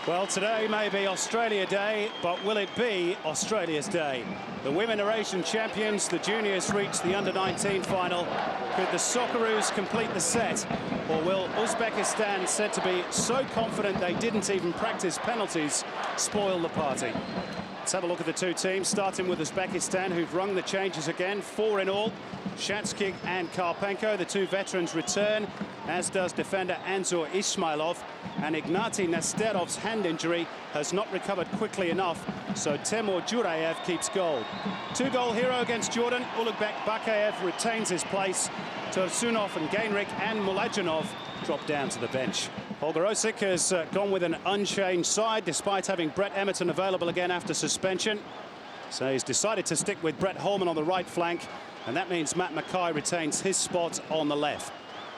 Well, today may be Australia Day, but will it be Australia's day? The women are Asian champions, the juniors reach the under-19 final. Could the Socceroos complete the set? Or will Uzbekistan, said to be so confident they didn't even practice penalties, spoil the party? Let's have a look at the two teams, starting with Uzbekistan, who've rung the changes again, 4 in all. Shatskik and Karpenko, the two veterans, return, as does defender Anzur Ismailov. And Ignatiy Nesterov's hand injury has not recovered quickly enough, so Temur Jurayev keeps goal. Two-goal hero against Jordan, Ulugbek Bakayev retains his place. Tursunov and Gainrich and Mulajanov drop down to the bench. Holger Osik has gone with an unchanged side, despite having Brett Emerton available again after suspension. So he's decided to stick with Brett Holman on the right flank, and that means Matt Mackay retains his spot on the left.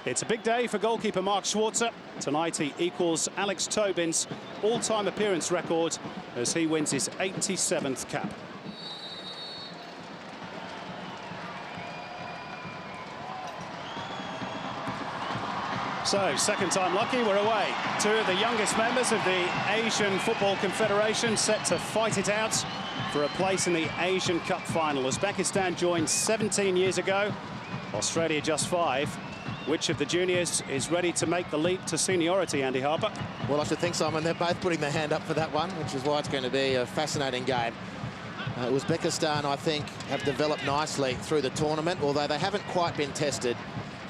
It's a big day for goalkeeper Mark Schwarzer. Tonight he equals Alex Tobin's all-time appearance record as he wins his 87th cap. So, second time lucky, we're away. Two of the youngest members of the Asian Football Confederation set to fight it out for a place in the Asian Cup final. Uzbekistan joined 17 years ago, Australia just 5. Which of the juniors is ready to make the leap to seniority, Andy Harper? Well, I should think, Simon, they're both putting their hand up for that one, which is why it's going to be a fascinating game. Uzbekistan, I think, have developed nicely through the tournament, although they haven't quite been tested,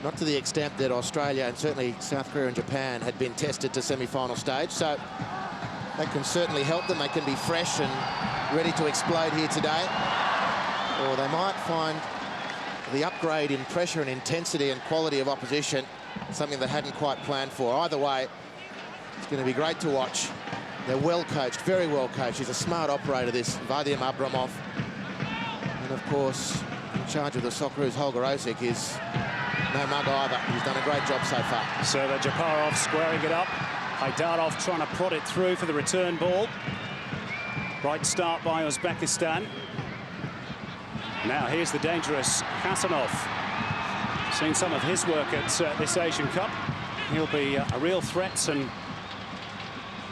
not to the extent that Australia and certainly South Korea and Japan had been tested to semi-final stage. So that can certainly help them. They can be fresh and ready to explode here today. Or they might find the upgrade in pressure and intensity and quality of opposition, something they hadn't quite planned for. Either way, it's going to be great to watch. They're well coached, very well coached. He's a smart operator, this Vadim Abramov. And of course, in charge of the Socceroos, Holger Osik, is no mug either. He's done a great job so far. So Japarov squaring it up. Haydarov trying to prod it through for the return ball. Bright start by Uzbekistan. Now here's the dangerous Hasanov. Seen some of his work at this Asian Cup. He'll be a real threat and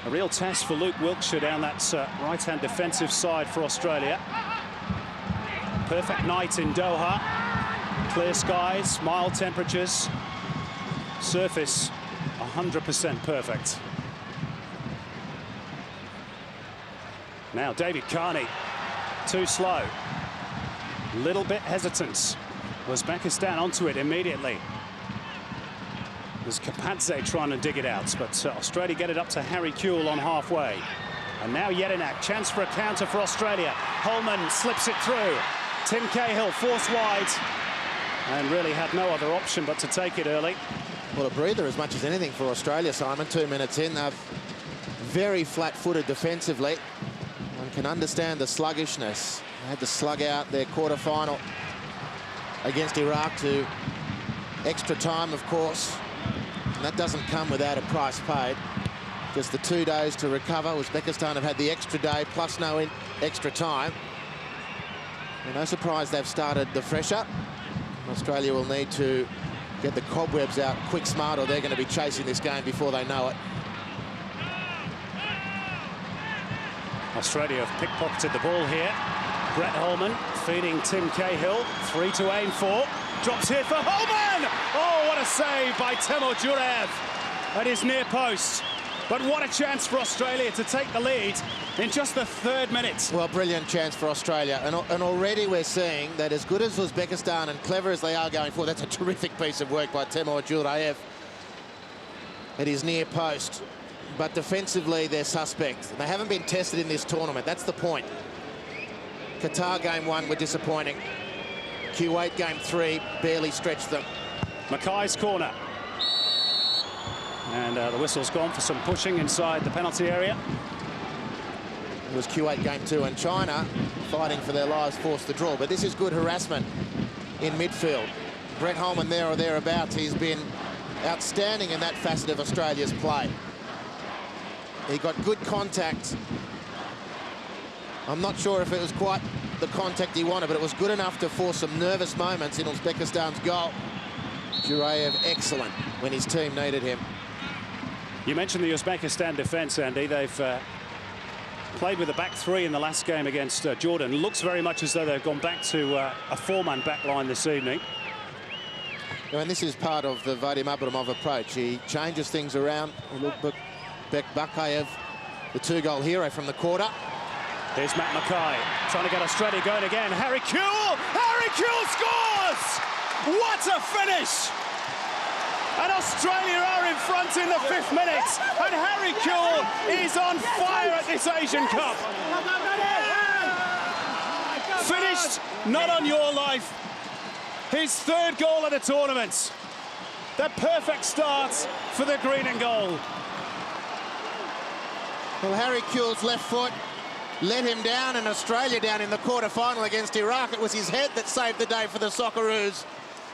a real test for Luke Wiltshire down that right-hand defensive side for Australia. Perfect night in Doha. Clear skies, mild temperatures. Surface 100% perfect. Now David Carney, too slow. Little bit hesitance. Uzbekistan onto it immediately. There's Kapadze trying to dig it out, but Australia get it up to Harry Kewell on halfway. And now Jedinak, chance for a counter for Australia. Holman slips it through. Tim Cahill forced wide and really had no other option but to take it early. Well, a breather as much as anything for Australia, Simon. 2 minutes in, they're very flat-footed defensively. One can understand the sluggishness. They had to slug out their quarter-final against Iraq to extra time, of course. And that doesn't come without a price paid. Just the 2 days to recover. Uzbekistan have had the extra day plus no extra time. And no surprise they've started the fresher. Australia will need to get the cobwebs out quick, smart, or they're going to be chasing this game before they know it. Australia have pickpocketed the ball here. Brett Holman feeding Tim Cahill. 3 to aim for. Drops here for Holman! Oh, what a save by Temur Jurayev at his near post. But what a chance for Australia to take the lead in just the 3rd minute. Well, brilliant chance for Australia. And already we're seeing that as good as Uzbekistan and clever as they are going forward, that's a terrific piece of work by Temur Jurayev at his near post. But defensively, they're suspect. They haven't been tested in this tournament. That's the point. Qatar game 1 were disappointing. Kuwait game 3 barely stretched them. Mackay's corner. And the whistle's gone for some pushing inside the penalty area. It was Kuwait game 2, and China, fighting for their lives, forced the draw. But this is good harassment in midfield. Brett Holman there or thereabouts. He's been outstanding in that facet of Australia's play. He got good contact. I'm not sure if it was quite the contact he wanted, but it was good enough to force some nervous moments in Uzbekistan's goal. Jurayev excellent when his team needed him. You mentioned the Uzbekistan defence, Andy. They've played with a back three in the last game against Jordan. Looks very much as though they've gone back to a four-man back line this evening. And this is part of the Vadim Abramov approach. He changes things around. Look, Bakayev, the two-goal hero from the quarter. Here's Matt Mackay trying to get Australia going again. Harry Kewell! Harry Kewell scores! What a finish! And Australia are in front in the 5th minute. And Harry Kewell is on fire at this Asian Cup. Finished not on your life. His 3rd goal of the tournament. The perfect start for the green and gold. Well, Harry Kewell's left foot let him down, and Australia down in the quarter-final against Iraq. It was his head that saved the day for the Socceroos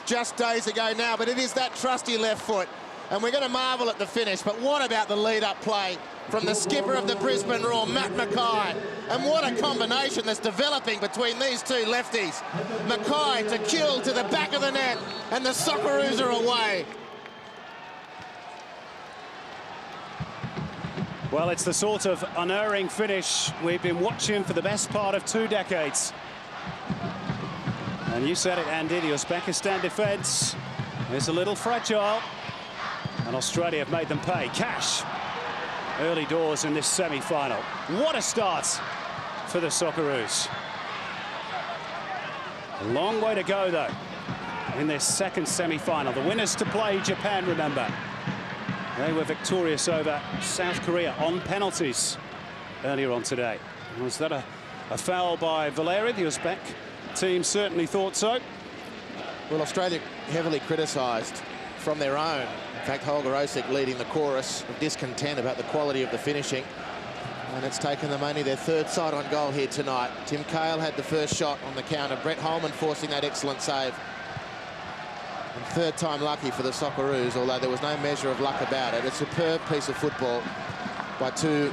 just days ago now, but it is that trusty left foot, and we're going to marvel at the finish. But what about the lead-up play from the skipper of the Brisbane Roar, Matt Mackay? And what a combination that's developing between these two lefties. Mackay to Kewell to the back of the net, and the Socceroos are away. Well, it's the sort of unerring finish we've been watching for the best part of 2 decades. And you said it, Andy, the Uzbekistan defence is a little fragile. And Australia have made them pay cash early doors in this semi-final. What a start for the Socceroos. A long way to go, though, in this second semi-final. The winners to play Japan, remember. They were victorious over South Korea on penalties earlier on today. Was that a foul by Valeri? The Uzbek team certainly thought so. Well, Australia heavily criticised from their own. In fact, Holger Osik leading the chorus of discontent about the quality of the finishing. And it's taken them only their 3rd sight on goal here tonight. Tim Cahill had the first shot on the counter. Brett Holman forcing that excellent save. And 3rd time lucky for the Socceroos, although there was no measure of luck about it. A superb piece of football by 2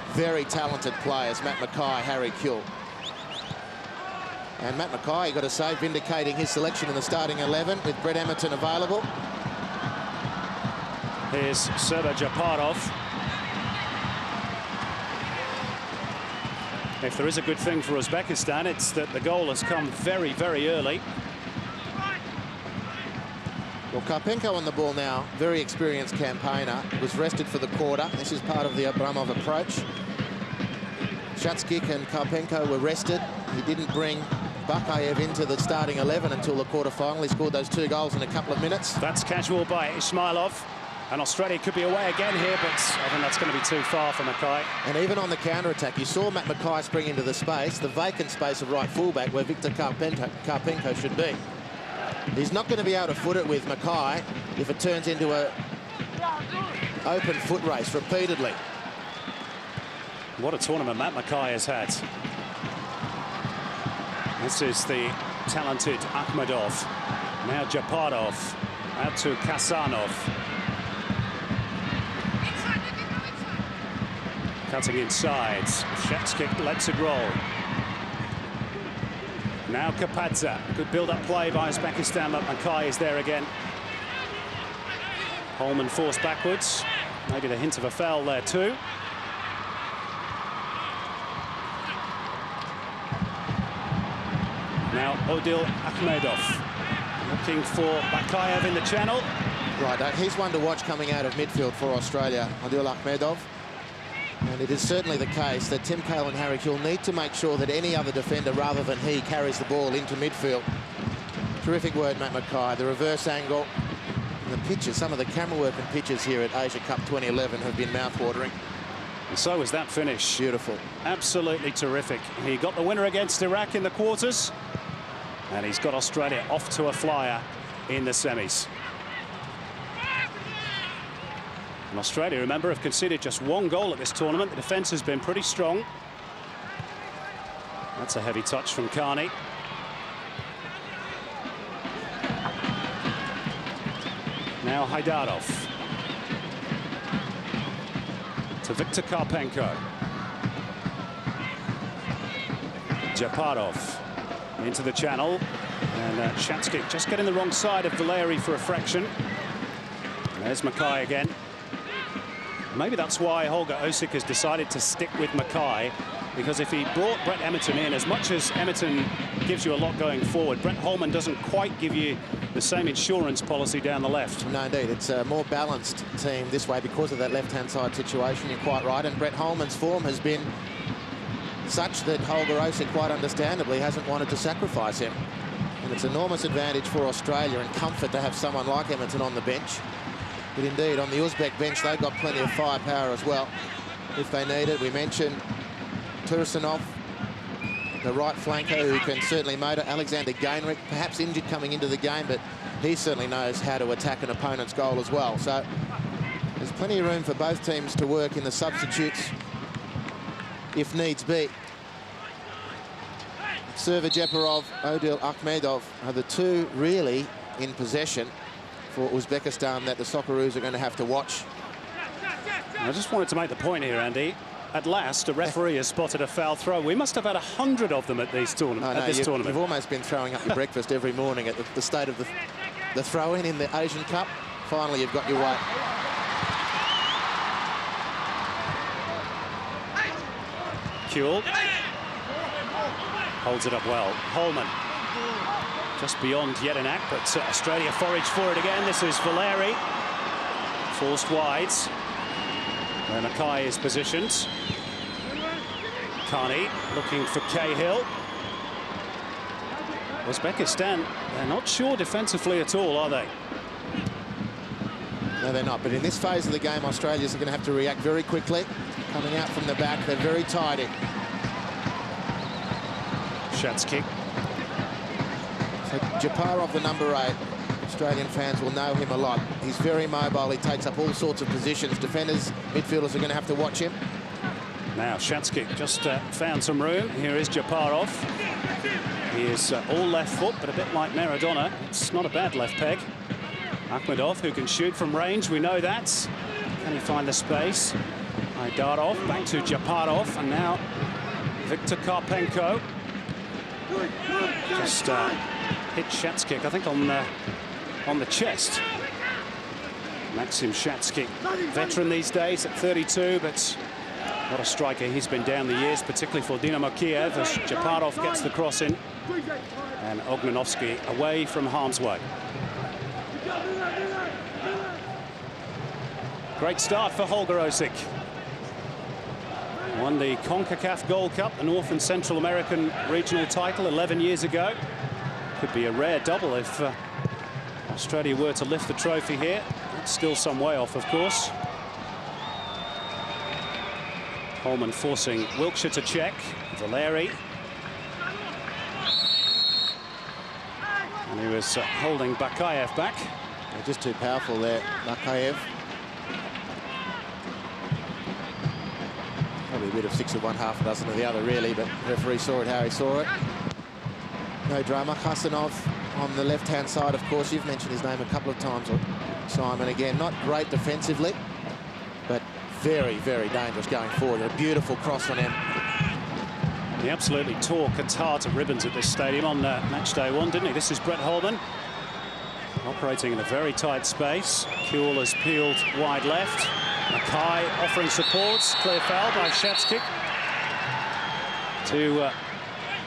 very talented players, Matt Mackay, Harry Kewell. And Matt Mackay, you got to say, vindicating his selection in the starting 11 with Brett Emerton available. Here's Serba Japarov. If there is a good thing for Uzbekistan, it's that the goal has come very, very early. Well, Karpenko on the ball now, very experienced campaigner, was rested for the quarter. This is part of the Abramov approach. Shatskik and Karpenko were rested. He didn't bring Bakayev into the starting 11 until the quarter-final. He scored those 2 goals in a couple of minutes. That's casual by Ismailov. And Australia could be away again here, but I think that's going to be too far for Mackay. And even on the counter-attack, you saw Matt Mackay spring into the space, the vacant space of right fullback where Victor Karpenko should be. He's not going to be able to foot it with Mackay if it turns into a open foot race repeatedly. What a tournament Matt Mackay has had. This is the talented Akhmedov. Now Japarov. Out to Kasanov. Cutting inside. Shatskik lets it roll. Now Kapadza. Good build-up play by Uzbekistan, but Mackay is there again. Holman forced backwards. Maybe the hint of a foul there too. Now Odil Akhmedov looking for Bakayev in the channel. Right, he's one to watch coming out of midfield for Australia, Odil Akhmedov. And it is certainly the case that Tim Cahill and Harry Kewell need to make sure that any other defender rather than he carries the ball into midfield. Terrific word, Matt Mackay. The reverse angle, and the pitches, some of the camera work and pitches here at Asia Cup 2011 have been mouth-watering. And so was that finish. Beautiful. Absolutely terrific. He got the winner against Iraq in the quarters, and he's got Australia off to a flyer in the semis. And Australia, remember, have conceded just 1 goal at this tournament. The defence has been pretty strong. That's a heavy touch from Carney. Now Haidarov. To Victor Karpenko. Japarov into the channel. And Shatskik just getting the wrong side of Valeri for a fraction. There's Mackay again. Maybe that's why Holger Osik has decided to stick with Mackay, because if he brought Brett Emerton in, as much as Emerton gives you a lot going forward, Brett Holman doesn't quite give you the same insurance policy down the left. No, indeed. It's a more balanced team this way because of that left-hand side situation. You're quite right. And Brett Holman's form has been such that Holger Osik, quite understandably, hasn't wanted to sacrifice him. And it's an enormous advantage for Australia and comfort to have someone like Emerton on the bench. But indeed, on the Uzbek bench, they've got plenty of firepower as well, if they need it. We mentioned Tursunov, the right flanker, who can certainly motor. Alexander Gainrich, perhaps injured coming into the game, but he certainly knows how to attack an opponent's goal as well. So there's plenty of room for both teams to work in the substitutes if needs be. Server-Jeparov, Odil Akhmedov are the two really in possession for Uzbekistan that the Socceroos are going to have to watch. I just wanted to make the point here, Andy. At last, a referee has spotted a foul throw. We must have had 100 of them at these tournament. You've almost been throwing up your breakfast every morning at the state of the throw-in in the Asian Cup. Finally, you've got your way. Kuhl holds it up well. Holman just beyond Jedinak, but Australia forage for it again. This is Valeri, forced wide, where Mackay is positioned. Carney looking for Cahill. Uzbekistan, they're not sure defensively at all, are they? No, they're not. But in this phase of the game, Australia's going to have to react very quickly. Coming out from the back, they're very tidy. Shots kick. So Jeparov, the number 8, Australian fans will know him a lot. He's very mobile. He takes up all sorts of positions. Defenders, midfielders are going to have to watch him. Now Shatskik just found some room. Here is Jeparov. He is all left foot, but a bit like Maradona. It's not a bad left peg. Akhmedov, who can shoot from range, we know that. Can he find the space? Aidarov back to Jeparov, and now Viktor Karpenko. Just hit Shatskik, I think, on the chest. Maxim Shatskik, veteran these days at 32, but what a striker he's been down the years, particularly for Dynamo Kiev, as Jeparov gets the cross in. And Ognanovsky away from harm's way. Great start for Holger Osik. Won the CONCACAF Gold Cup, the North and Central American regional title 11 years ago. Could be a rare double if Australia were to lift the trophy here. It's still some way off, of course. Holman forcing Wilkshire to check. Valeri. And he was holding Bakayev back. They're just too powerful there, Bakayev. Probably a bit of 6 of one, half a dozen of the other, really, but the referee saw it how he saw it. No drama. Hasanov on the left-hand side, of course. You've mentioned his name a couple of times, Simon. Again, not great defensively, but very, very dangerous going forward. A beautiful cross on him. He absolutely tore Qatar to ribbons at this stadium on match day 1, didn't he? This is Brett Holman, operating in a very tight space. Kuhl has peeled wide left. Mackay offering support. Clear foul by Shatskik. Two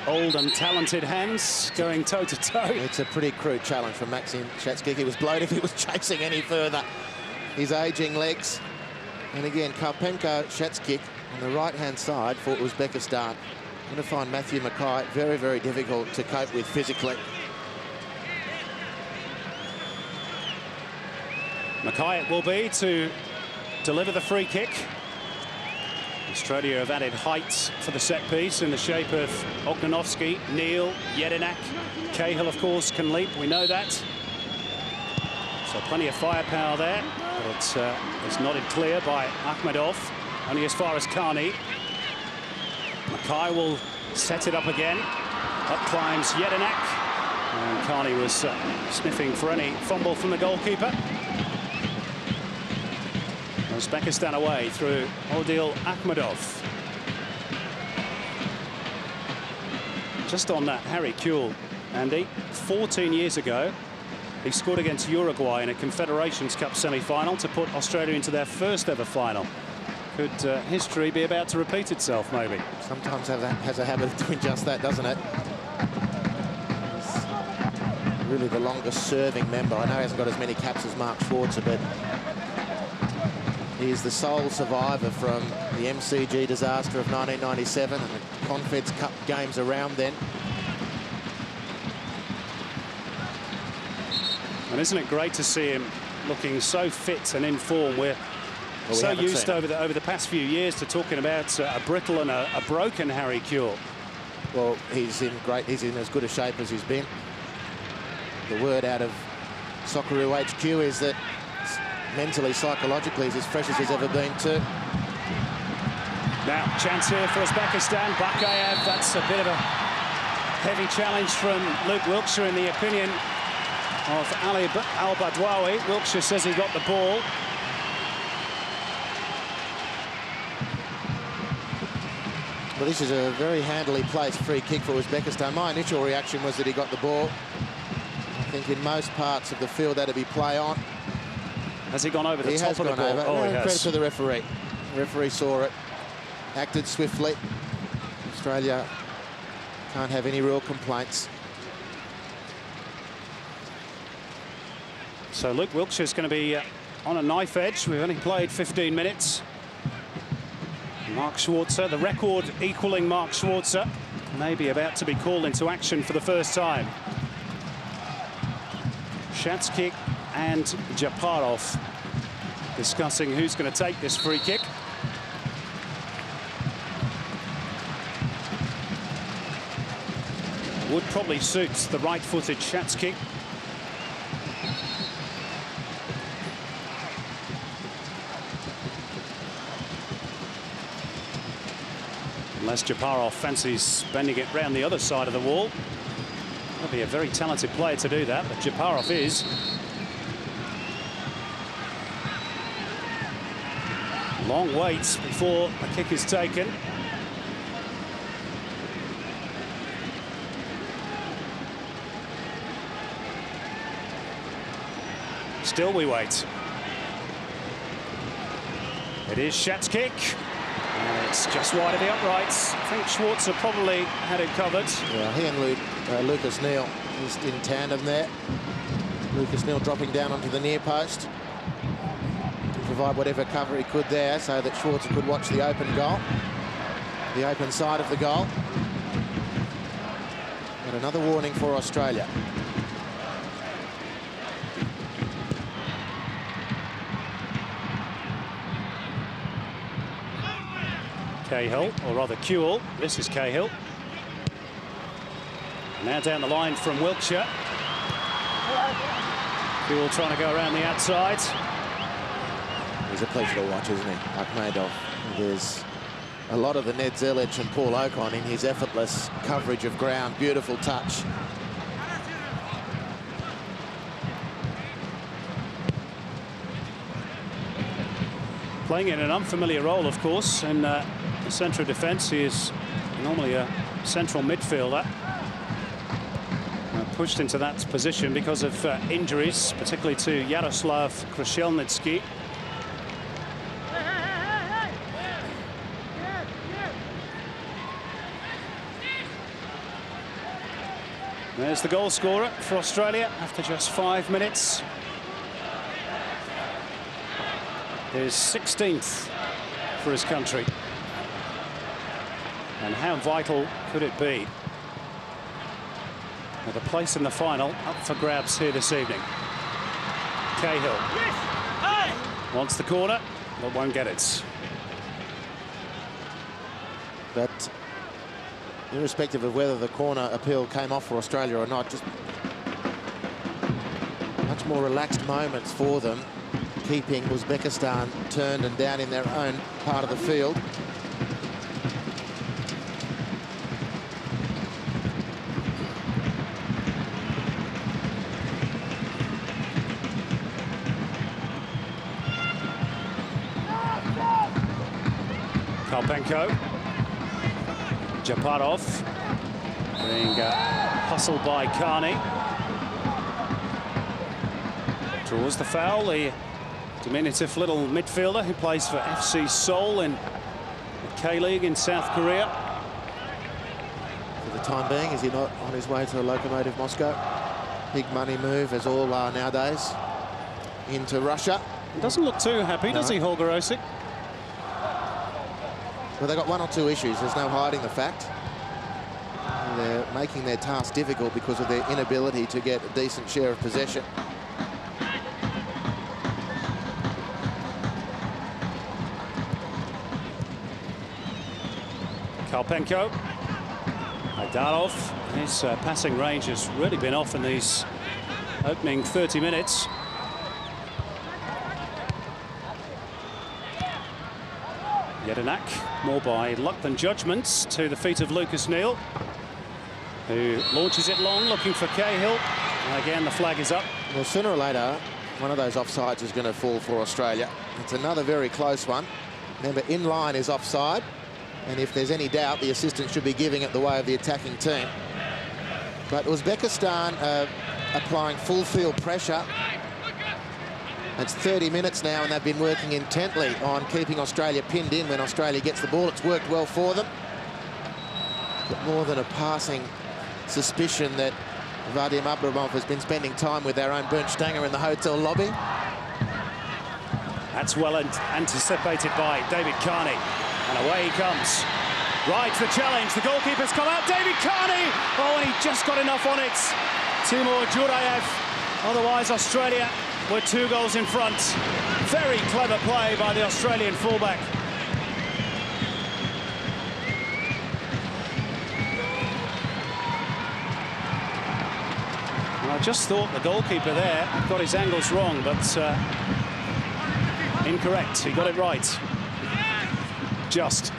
old and talented hands going toe-to-toe. It's a pretty crude challenge from Maxim Shatskik. He was blown if he was chasing any further. His ageing legs. And again, Karpenko, Shatskik on the right-hand side for Uzbekistan. Going to find Matthew Mackay very, very difficult to cope with physically. Mackay it will be to deliver the free kick. Australia have added height for the set piece in the shape of Ognanovsky, Neal, Jedinak. Cahill, of course, can leap. We know that. So plenty of firepower there. But it's nodded clear by Akhmedov, only as far as Carney. Mackay will set it up again. Up climbs Jedinak. And Carney was sniffing for any fumble from the goalkeeper. Uzbekistan away through Odil Akhmedov. Just on that, Harry Kuhl, Andy, 14 years ago, He scored against Uruguay in a Confederations Cup semi-final to put Australia into their first ever final. Could history be about to repeat itself, maybe? Sometimes has a habit of doing just that, doesn't it? He's really the longest serving member. I know he hasn't got as many caps as Mark Schwarzer, but he is the sole survivor from the MCG disaster of 1997 and the Confeds Cup games around then. And isn't it great to see him looking so fit and in form? We're so used over the past few years to talking about a brittle and a broken Harry Kewell. Well, he's in as good a shape as he's been. The word out of Socceroo HQ is that mentally, psychologically, he's as fresh as he's ever been too. Now, chance here for Uzbekistan. Bakayev, that's a bit of a heavy challenge from Luke Wilkshire in the opinion of Ali Al-Badwawi. Wilkshire says he got the ball. Well, this is a very handily placed free kick for Uzbekistan. My initial reaction was that he got the ball. I think in most parts of the field that'd be play on. Has he gone over the top of the ball? Oh, he has. Credit to the referee. The referee saw it, acted swiftly. Australia can't have any real complaints. So Luke Wilkshire's going to be on a knife edge. We've only played 15 minutes. Mark Schwarzer, the record equaling Mark Schwarzer, maybe about to be called into action for the first time. Shatskik and Japarov discussing who's going to take this free kick. Would probably suit the right-footed Shatskik. Unless Japarov fancies bending it round the other side of the wall. That'd be a very talented player to do that, but Japarov is. Long wait before a kick is taken. Still we wait. It is Shatskik. And it's just wide of the uprights. I think Schwarzer probably had it covered. Yeah, he and Lucas Neal just in tandem there. Lucas Neal dropping down onto the near post to provide whatever cover he could there so that Schwarzer could watch the open goal, the open side of the goal. But another warning for Australia. Cahill, or rather Kewell. This is Cahill. Now down the line from Wilkshire. Kewell trying to go around the outside. He's a pleasure to watch, isn't he, Akhmedov? There's a lot of the Ned Zelic and Paul Ocon in his effortless coverage of ground. Beautiful touch. Playing in an unfamiliar role, of course, in centre of defence. He is normally a central midfielder. Pushed into that position because of injuries, particularly to Yaroslav Krashelnitsky. There's the goal scorer for Australia after just 5 minutes. His 16th for his country. And how vital could it be? With a place in the final up for grabs here this evening. Cahill wants the corner, but won't get it. But irrespective of whether the corner appeal came off for Australia or not, just much more relaxed moments for them, keeping Uzbekistan turned and down in their own part of the field. Karpenko. Japarov being hustled by Carney. Draws the foul, the diminutive little midfielder who plays for FC Seoul in the K-League in South Korea. For the time being, is he not on his way to Lokomotiv Moscow? Big money move, as all are nowadays, into Russia. He doesn't look too happy, does he, Holger Osik? Well, they've got one or two issues. There's no hiding the fact. And they're making their task difficult because of their inability to get a decent share of possession. Karpenko. Haydarov. His passing range has really been off in these opening 30 minutes. Jedinak, more by luck than judgment, to the feet of Lucas Neal, who launches it long, looking for Cahill. And again, the flag is up. Well, sooner or later, one of those offsides is going to fall for Australia. It's another very close one. Remember, in line is offside, and if there's any doubt, the assistant should be giving it the way of the attacking team. But Uzbekistan applying full field pressure. It's 30 minutes now, and they've been working intently on keeping Australia pinned in when Australia gets the ball. It's worked well for them. But more than a passing suspicion that Vadim Abramov has been spending time with their own Bernd Stanger in the hotel lobby. That's well anticipated by David Carney. And away he comes. Rides the challenge. The goalkeeper's come out. David Carney! Oh, and he just got enough on it. Timur Jurayev. Otherwise, Australia were 2 goals in front. Very clever play by the Australian fullback. And I just thought the goalkeeper there got his angles wrong, but incorrect. He got it right. Just.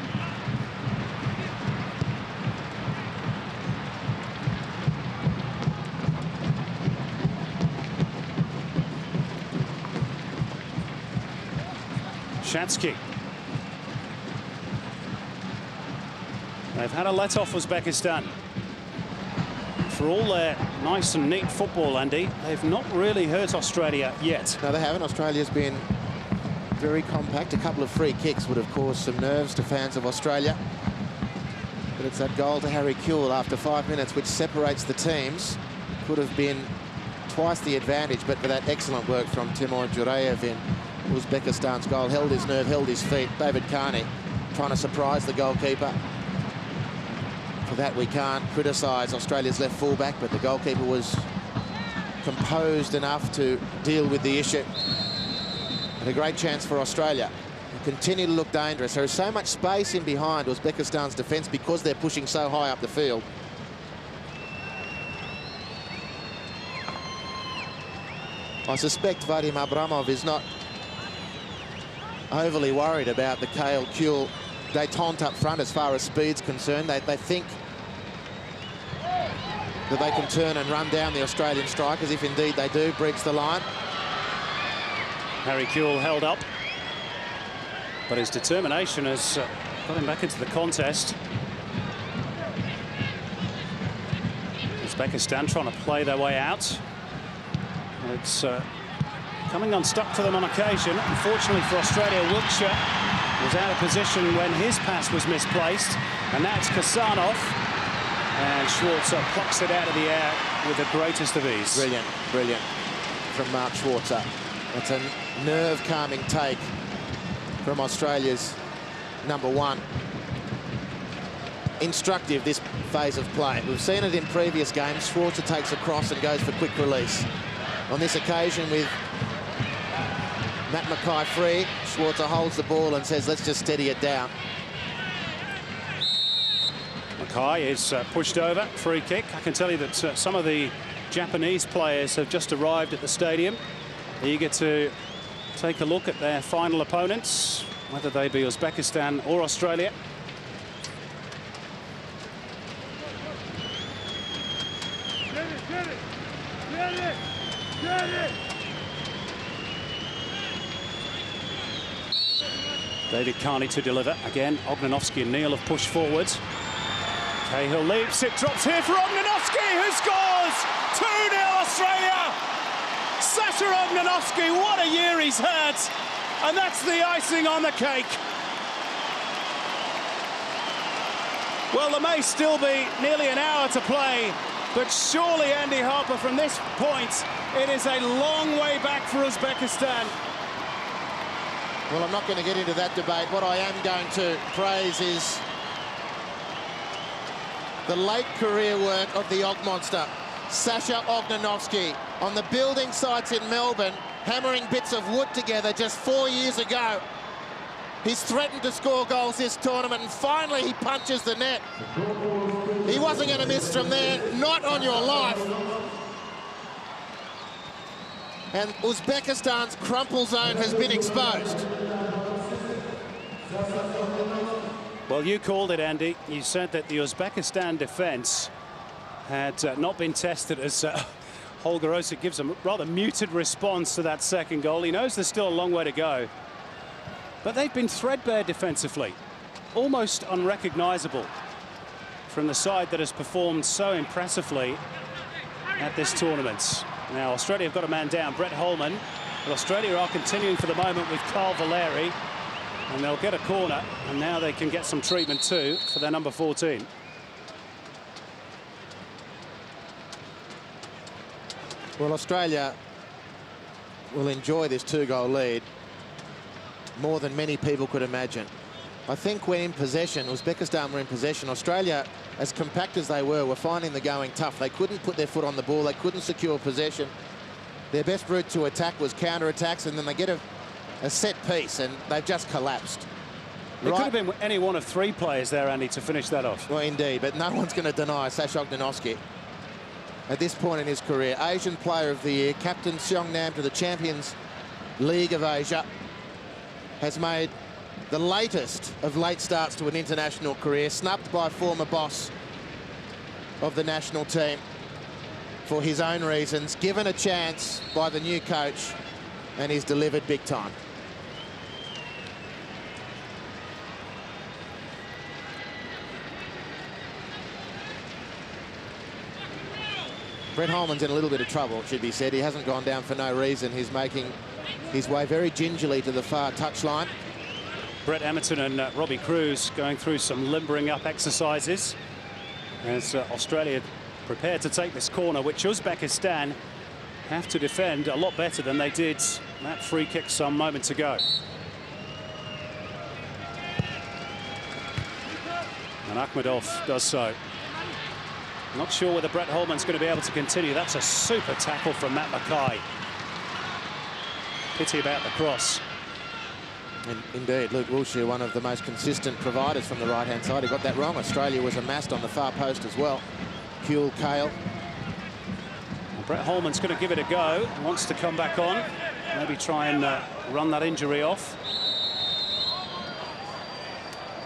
Shatsky. They've had a let-off, Uzbekistan. For all their nice and neat football, Andy, they've not really hurt Australia yet. No, they haven't. Australia's been very compact. A couple of free kicks would have caused some nerves to fans of Australia. But it's that goal to Harry Kewell after 5 minutes which separates the teams. Could have been twice the advantage, but for that excellent work from Timur Jurayev in Uzbekistan's goal. Held his nerve, held his feet. David Carney trying to surprise the goalkeeper. For that, we can't criticise Australia's left fullback, but the goalkeeper was composed enough to deal with the issue. And a great chance for Australia. They continue to look dangerous. There is so much space in behind Uzbekistan's defence because they're pushing so high up the field. I suspect Vadim Abramov is not overly worried about the Cahill Kewell détente up front as far as speed's concerned. They think that they can turn and run down the Australian strikers, if indeed they do breach the line. Harry Kewell held up, but his determination has got him back into the contest. Uzbekistan trying to play their way out. It's coming unstuck for them on occasion. Unfortunately for Australia, Wiltshire was out of position when his pass was misplaced. And now it's Kasanov. And Schwarzer plucks it out of the air with the greatest of ease. Brilliant, brilliant from Mark Schwarzer. That's a nerve-calming take from Australia's #1. Instructive, this phase of play. We've seen it in previous games. Schwarzer takes a cross and goes for quick release. On this occasion, with Matt Mackay free, Schwarzer holds the ball and says, let's just steady it down. Mackay is pushed over, free kick. I can tell you that some of the Japanese players have just arrived at the stadium, eager to take a look at their final opponents, whether they be Uzbekistan or Australia. David Carney to deliver. Again, Ognanovski and Neal have pushed forward. Cahill leaps, it drops here for Ognanovski, who scores! 2-0 Australia! Sasha Ognanovsky, what a year he's had. And that's the icing on the cake. Well, there may still be nearly an hour to play, but surely, Andy Harper, from this point, it is a long way back for Uzbekistan. Well, I'm not going to get into that debate. What I am going to praise is the late career work of the Og monster, Sasha Ognanovsky, on the building sites in Melbourne, hammering bits of wood together just 4 years ago. He's threatened to score goals this tournament, and finally he punches the net. He wasn't going to miss from there, not on your life. And Uzbekistan's crumple zone has been exposed. Well, you called it, Andy. You said that the Uzbekistan defence had not been tested, as Holger Osip gives a rather muted response to that second goal. He knows there's still a long way to go. But they've been threadbare defensively, almost unrecognisable from the side that has performed so impressively at this tournament. Now, Australia have got a man down, Brett Holman, but Australia are continuing for the moment with Carl Valeri, and they'll get a corner, and now they can get some treatment too for their number 14. Well, Australia will enjoy this 2-goal lead more than many people could imagine. I think when in possession, Uzbekistan were in possession, Australia, as compact as they were finding the going tough. They couldn't put their foot on the ball, they couldn't secure possession. Their best route to attack was counter-attacks, and then they get a set piece, and they've just collapsed. It could have been any one of 3 players there, Andy, to finish that off. Well, indeed, but no one's going to deny Sasha Ognanovsky at this point in his career. Asian Player of the Year, captain Seongnam to the Champions League of Asia, has made the latest of late starts to an international career, snubbed by former boss of the national team for his own reasons, given a chance by the new coach, and he's delivered big time. Brett Holman's in a little bit of trouble, it should be said. He hasn't gone down for no reason. He's making his way very gingerly to the far touchline. Brett Emerton and Robbie Cruz going through some limbering up exercises as Australia prepared to take this corner, which Uzbekistan have to defend a lot better than they did that free kick some moments ago. And Akhmedov does so. Not sure whether Brett Holman's going to be able to continue. That's a super tackle from Matt Mackay. Pity about the cross. Indeed, Luke Wilshere, one of the most consistent providers from the right-hand side. He got that wrong. Australia was amassed on the far post as well. Kuehl, Kale. Brett Holman's going to give it a go. Wants to come back on. Maybe try and run that injury off.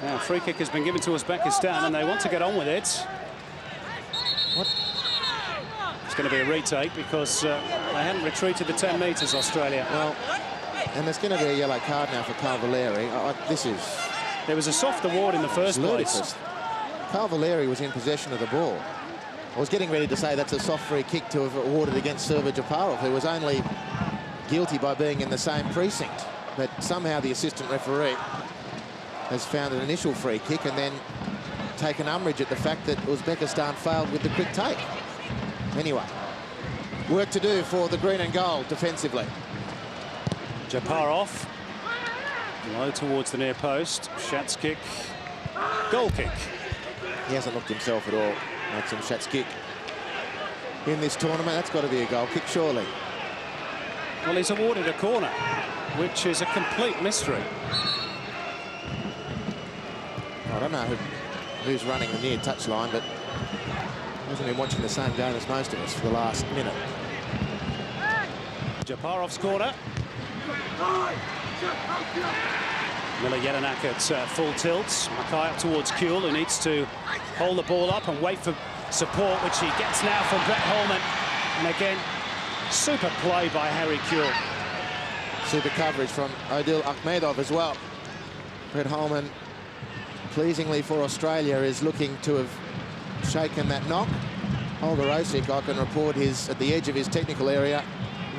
Now, free kick has been given to Uzbekistan, and they want to get on with it. What? It's going to be a retake because they hadn't retreated the 10 metres, Australia. Well, and there's going to be a yellow card now for Carl Valeri. This is... There was a soft award in the first place. Carl Valeri was in possession of the ball. I was getting ready to say that's a soft free kick to have awarded against Server Japarov, who was only guilty by being in the same precinct. But somehow the assistant referee has found an initial free kick and then taken umbrage at the fact that Uzbekistan failed with the quick take. Anyway, work to do for the green and gold defensively. Japarov, low towards the near post. Schatz kick, goal kick. He hasn't looked himself at all. Maxim Schatz kick in this tournament. That's got to be a goal kick, surely. Well, he's awarded a corner, which is a complete mystery. I don't know who's running the near touchline, but he hasn't been watching the same game as most of us for the last minute. Japarov's corner. Miller Jelinek at full tilt. Mackay up towards Kuehl, who needs to hold the ball up and wait for support, which he gets now from Brett Holman. And again, super play by Harry Kuehl. Super coverage from Odil Akhmedov as well. Brett Holman, pleasingly for Australia, is looking to have shaken that knock. Holger Osik, I can report, is at the edge of his technical area,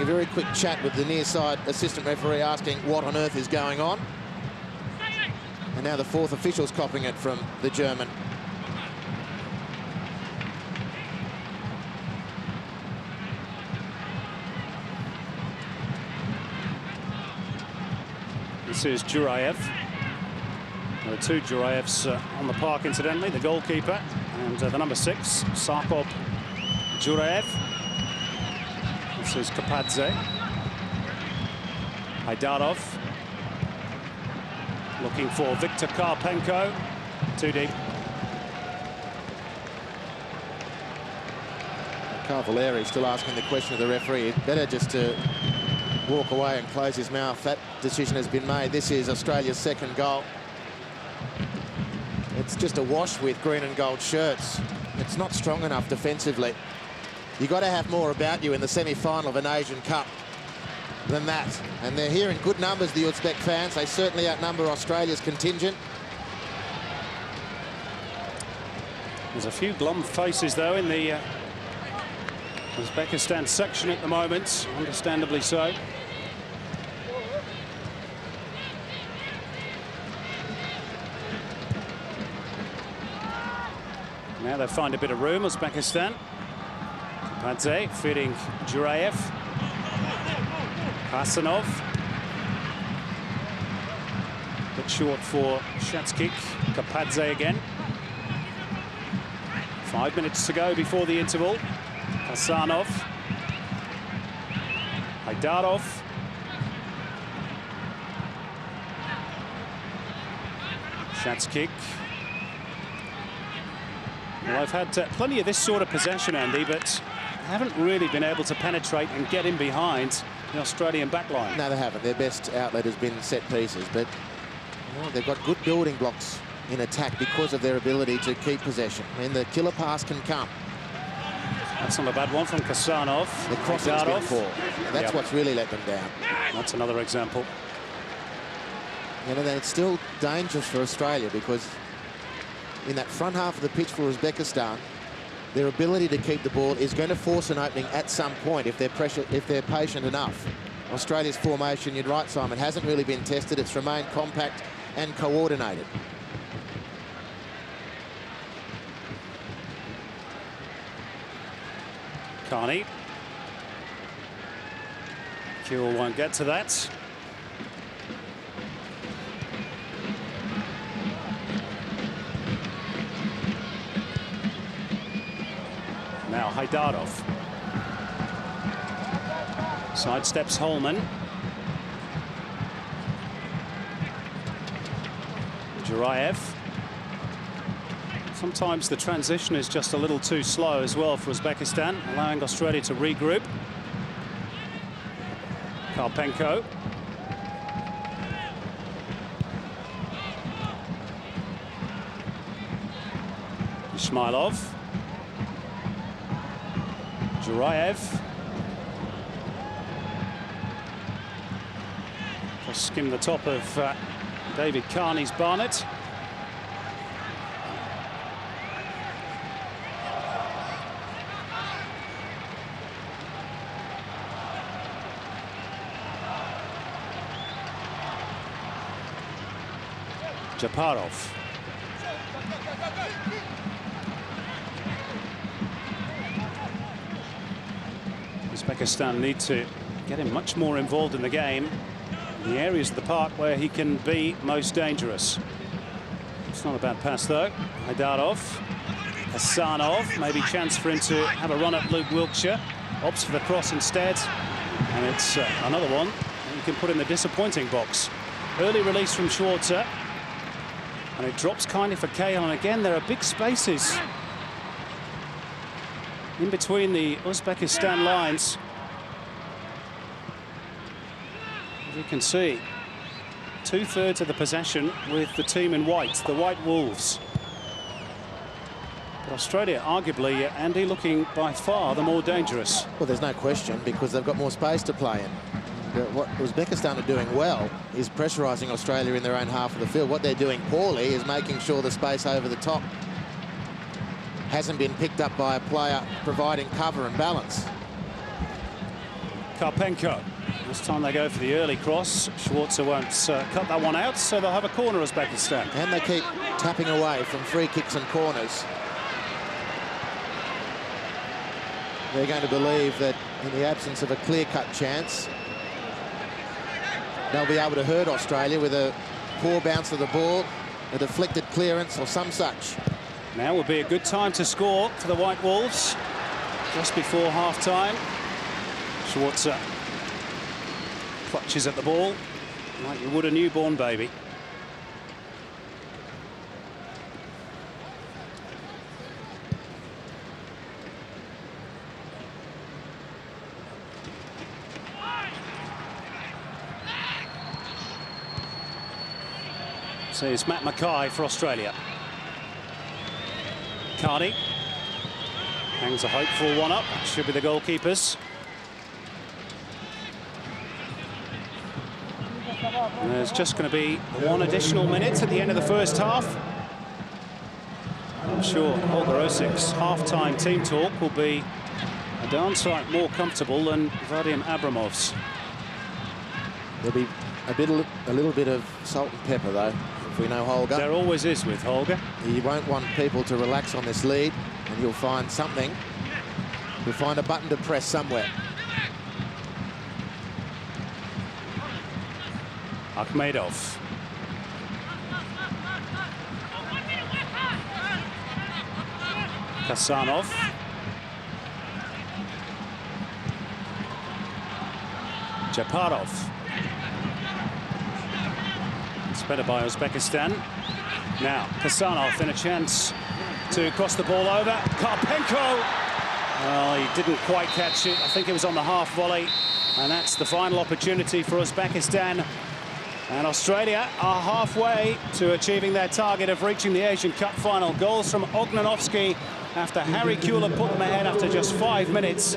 having a very quick chat with the near side assistant referee, asking what on earth is going on. And now the fourth official's copping it from the German. This is Juraev. There are two Juraevs on the park, incidentally, the goalkeeper and the number 6, Sarkop Juraev. This is Kapadze. Haydarov looking for Viktor Karpenko. Too deep. Cavalieri still asking the question of the referee. Better just to walk away and close his mouth. That decision has been made. This is Australia's second goal. It's just a wash with green and gold shirts. It's not strong enough defensively. You've got to have more about you in the semi-final of an Asian Cup than that. And they're here in good numbers, the Uzbek fans. They certainly outnumber Australia's contingent. There's a few glum faces, though, in the Uzbekistan section at the moment, understandably so. Now they find a bit of room, Uzbekistan. Kapadze feeding Juraev. Hasanov. Bit short for Shatskik. Kapadze again. 5 minutes to go before the interval. Hasanov. Haydarov. Shatskik. Well, I've had plenty of this sort of possession, Andy, but haven't really been able to penetrate and get in behind the Australian backline. No, they haven't. Their best outlet has been set pieces, but they've got good building blocks in attack because of their ability to keep possession. I mean, the killer pass can come. That's not a bad one from Kasanov. The crossing's been poor. That's what's really let them down. That's another example. You know, then it's still dangerous for Australia because in that front half of the pitch for Uzbekistan, their ability to keep the ball is going to force an opening at some point if they're patient enough. Australia's formation, you're right, Simon, hasn't really been tested. It's remained compact and coordinated. Carney. Kewell won't get to that. Now Haydarov. Sidesteps Holman. Juraev. Sometimes the transition is just a little too slow as well for Uzbekistan, allowing Australia to regroup. Karpenko. Ismailov. Juraev. Just skimmed the top of David Carney's Barnett. Japarov. Uzbekistan need to get him much more involved in the game, in the areas of the park where he can be most dangerous. It's not a bad pass, though. Haydarov. Hasanov. Maybe chance for him to have a run at Luke Wiltshire. Opts for the cross instead. And it's another one that you can put in the disappointing box. Early release from Schwarzer. And it drops kindly for Cahill. And again, there are big spaces in between the Uzbekistan lines. As you can see, 2/3 of the possession with the team in white, the White Wolves. But Australia, arguably, Andy, looking by far the more dangerous. Well, there's no question, because they've got more space to play in. What Uzbekistan are doing well is pressurising Australia in their own half of the field. What they're doing poorly is making sure the space over the top hasn't been picked up by a player providing cover and balance. Karpenko. This time they go for the early cross. Schwarzer won't cut that one out, so they'll have a corner, Uzbekistan. And they keep tapping away from free kicks and corners. They're going to believe that in the absence of a clear-cut chance, they'll be able to hurt Australia with a poor bounce of the ball, a deflected clearance or some such. Now would be a good time to score for the White Wolves. Just before half-time. Schwarzer clutches at the ball like you would a newborn baby. So it's Matt Mackay for Australia. Carney hangs a hopeful one up. Should be the goalkeepers. And there's just going to be one additional minute at the end of the first half. I'm sure Holger Osik's half-time team talk will be a darn sight more comfortable than Vadim Abramov's. There'll be a little bit of salt and pepper, though, if we know Holger. There always is with Holger. He won't want people to relax on this lead, and you'll find something. You'll find a button to press somewhere. Akhmedov. Kasanov. Japarov. It's better by Uzbekistan. Now Kasanov in a chance to cross the ball over. Karpenko. Oh, he didn't quite catch it. I think it was on the half volley. And that's the final opportunity for Uzbekistan. And Australia are halfway to achieving their target of reaching the Asian Cup final. Goals from Ognanovsky after Harry Kula put them ahead after just 5 minutes,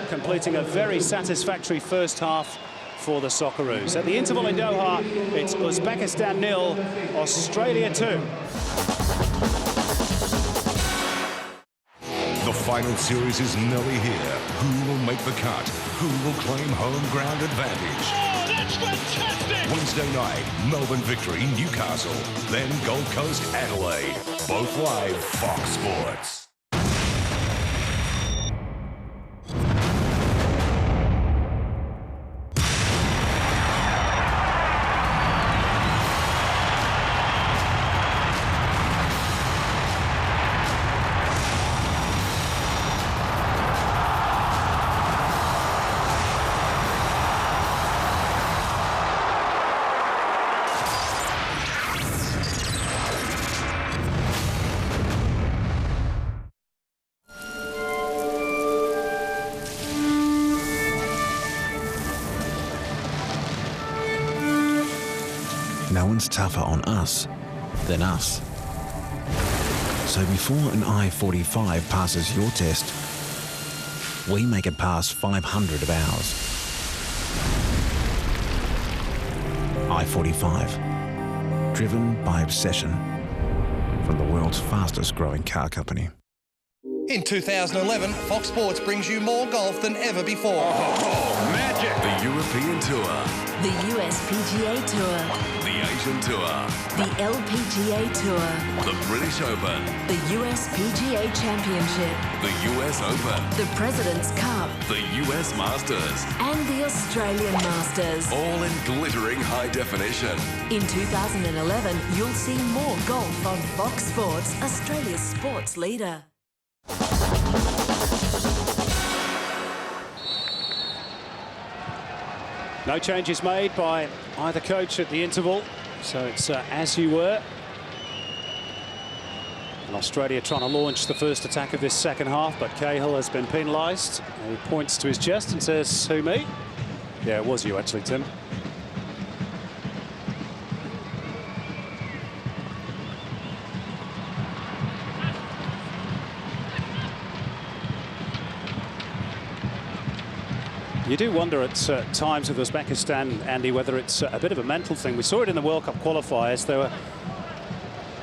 completing a very satisfactory first half for the Socceroos. At the interval in Doha, it's Uzbekistan 0, Australia 2. The final series is nearly here. Who will make the cut? Who will claim home ground advantage? Oh, that's fantastic! Wednesday night, Melbourne Victory, Newcastle. Then Gold Coast, Adelaide. Both live, Fox Sports. No one's tougher on us than us. So before an I-45 passes your test, we make it pass 500 of ours. I-45, driven by obsession, from the world's fastest growing car company. In 2011, Fox Sports brings you more golf than ever before. Oh, magic! The European Tour. The USPGA Tour. The Asian Tour. The LPGA Tour. The British Open. The USPGA Championship. The US Open. The President's Cup. The US Masters. And the Australian Masters. All in glittering high definition. In 2011, you'll see more golf on Fox Sports, Australia's sports leader. No changes made by either coach at the interval, so it's as you were. And Australia trying to launch the first attack of this second half, but Cahill has been penalised. He points to his chest and says, "Who, me?" Yeah, it was you actually, Tim. You do wonder at times with Uzbekistan, Andy, whether it's a bit of a mental thing. We saw it in the World Cup qualifiers. They were,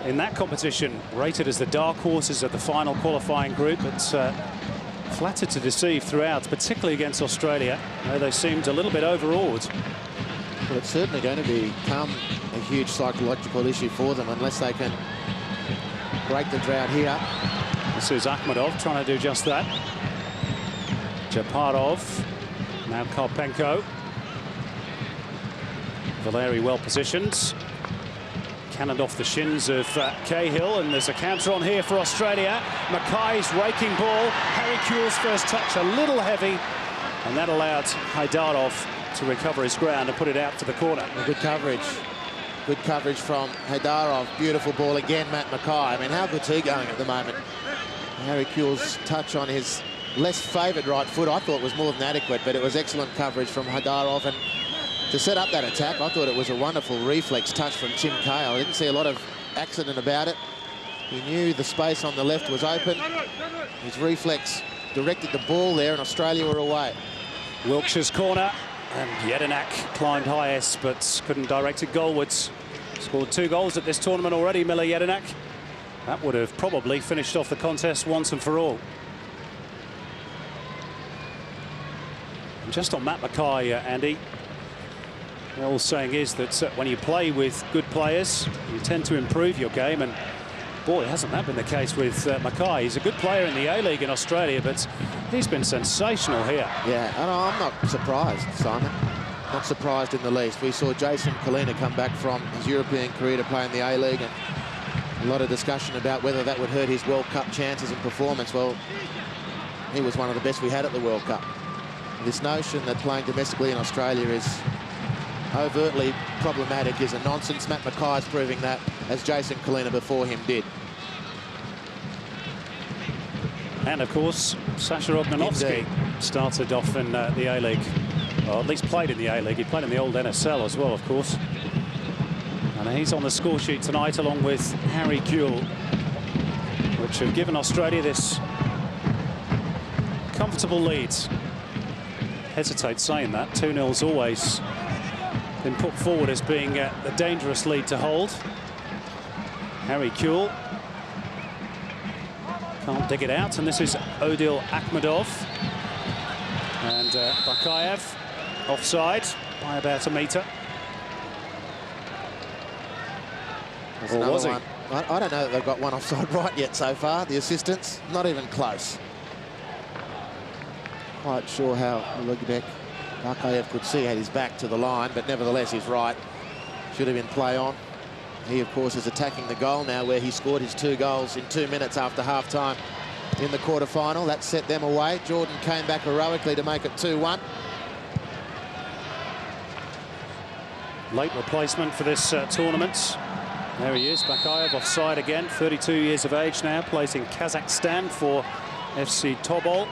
in that competition, rated as the dark horses of the final qualifying group. But flattered to deceive throughout, particularly against Australia, where they seemed a little bit overawed. Well, it's certainly going to become a huge psychological issue for them unless they can break the drought here. This is Akhmedov trying to do just that. Japarov, now Karpenko. Valeri well positioned. Cannoned off the shins of Cahill, and there's a counter on here for Australia. Mackay's raking ball. Harry Kewell's first touch a little heavy, and that allowed Haydarov to recover his ground and put it out to the corner. Good coverage. Good coverage from Haydarov. Beautiful ball again, Matt Mackay. I mean, how good's he going at the moment? Harry Kewell's touch on his less favoured right foot, I thought was more than adequate, but it was excellent coverage from Haydarov. And to set up that attack, I thought it was a wonderful reflex touch from Tim Cahill. I didn't see a lot of accident about it. He knew the space on the left was open. His reflex directed the ball there, and Australia were away. Wilkshire's corner, and Jedinak climbed highest, but couldn't direct it goalwards. Scored 2 goals at this tournament already, Miller Jedinak. That would have probably finished off the contest once and for all. And just on Matt Mackay, Andy, the old saying is that when you play with good players, you tend to improve your game, and boy, hasn't that been the case with Mackay. He's a good player in the A-League in Australia, but he's been sensational here. Yeah, and I'm not surprised, Simon. Not surprised in the least. We saw Jason Kalina come back from his European career to play in the A-League, and a lot of discussion about whether that would hurt his World Cup chances and performance. Well, he was one of the best we had at the World Cup. This notion that playing domestically in Australia is overtly problematic is a nonsense. Matt Mackay's proving that, as Jason Kalina before him did. And of course, Sasha Ognanovsky started off in the A-League, or at least played in the A-League. He played in the old NSL as well, of course. And he's on the score sheet tonight along with Harry Kewell, which have given Australia this comfortable lead. Hesitate saying that. 2-0's always been put forward as being a dangerous lead to hold. Harry Kewell can't dig it out, and this is Odil Akhmedov. And Bakayev offside by about a metre. Or was he? I don't know that they've got one offside right yet so far. The assistants, not even close. Quite sure how Bakayev could see had his back to the line, but nevertheless he's right. Should have been play on. He, of course, is attacking the goal now, where he scored his 2 goals in 2 minutes after half-time in the quarter-final. That set them away. Jordan came back heroically to make it 2-1. Late replacement for this tournament. There he is, Bakayev offside again. 32 years of age now, plays in Kazakhstan for FC Tobol.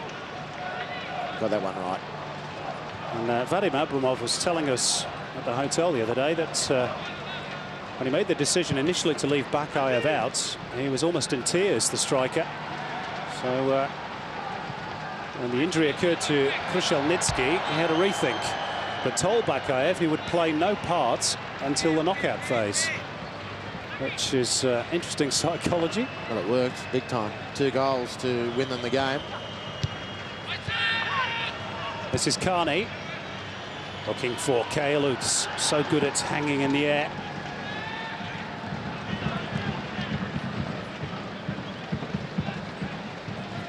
Got that one right. And Vadim Abramov was telling us at the hotel the other day that when he made the decision initially to leave Bakayev out, he was almost in tears, the striker. So when the injury occurred to Krushelnitsky, he had a rethink, but told Bakayev he would play no part until the knockout phase, which is interesting psychology. Well, it worked big time. 2 goals to win them the game. This is Carney looking for Cahill, who's so good at hanging in the air.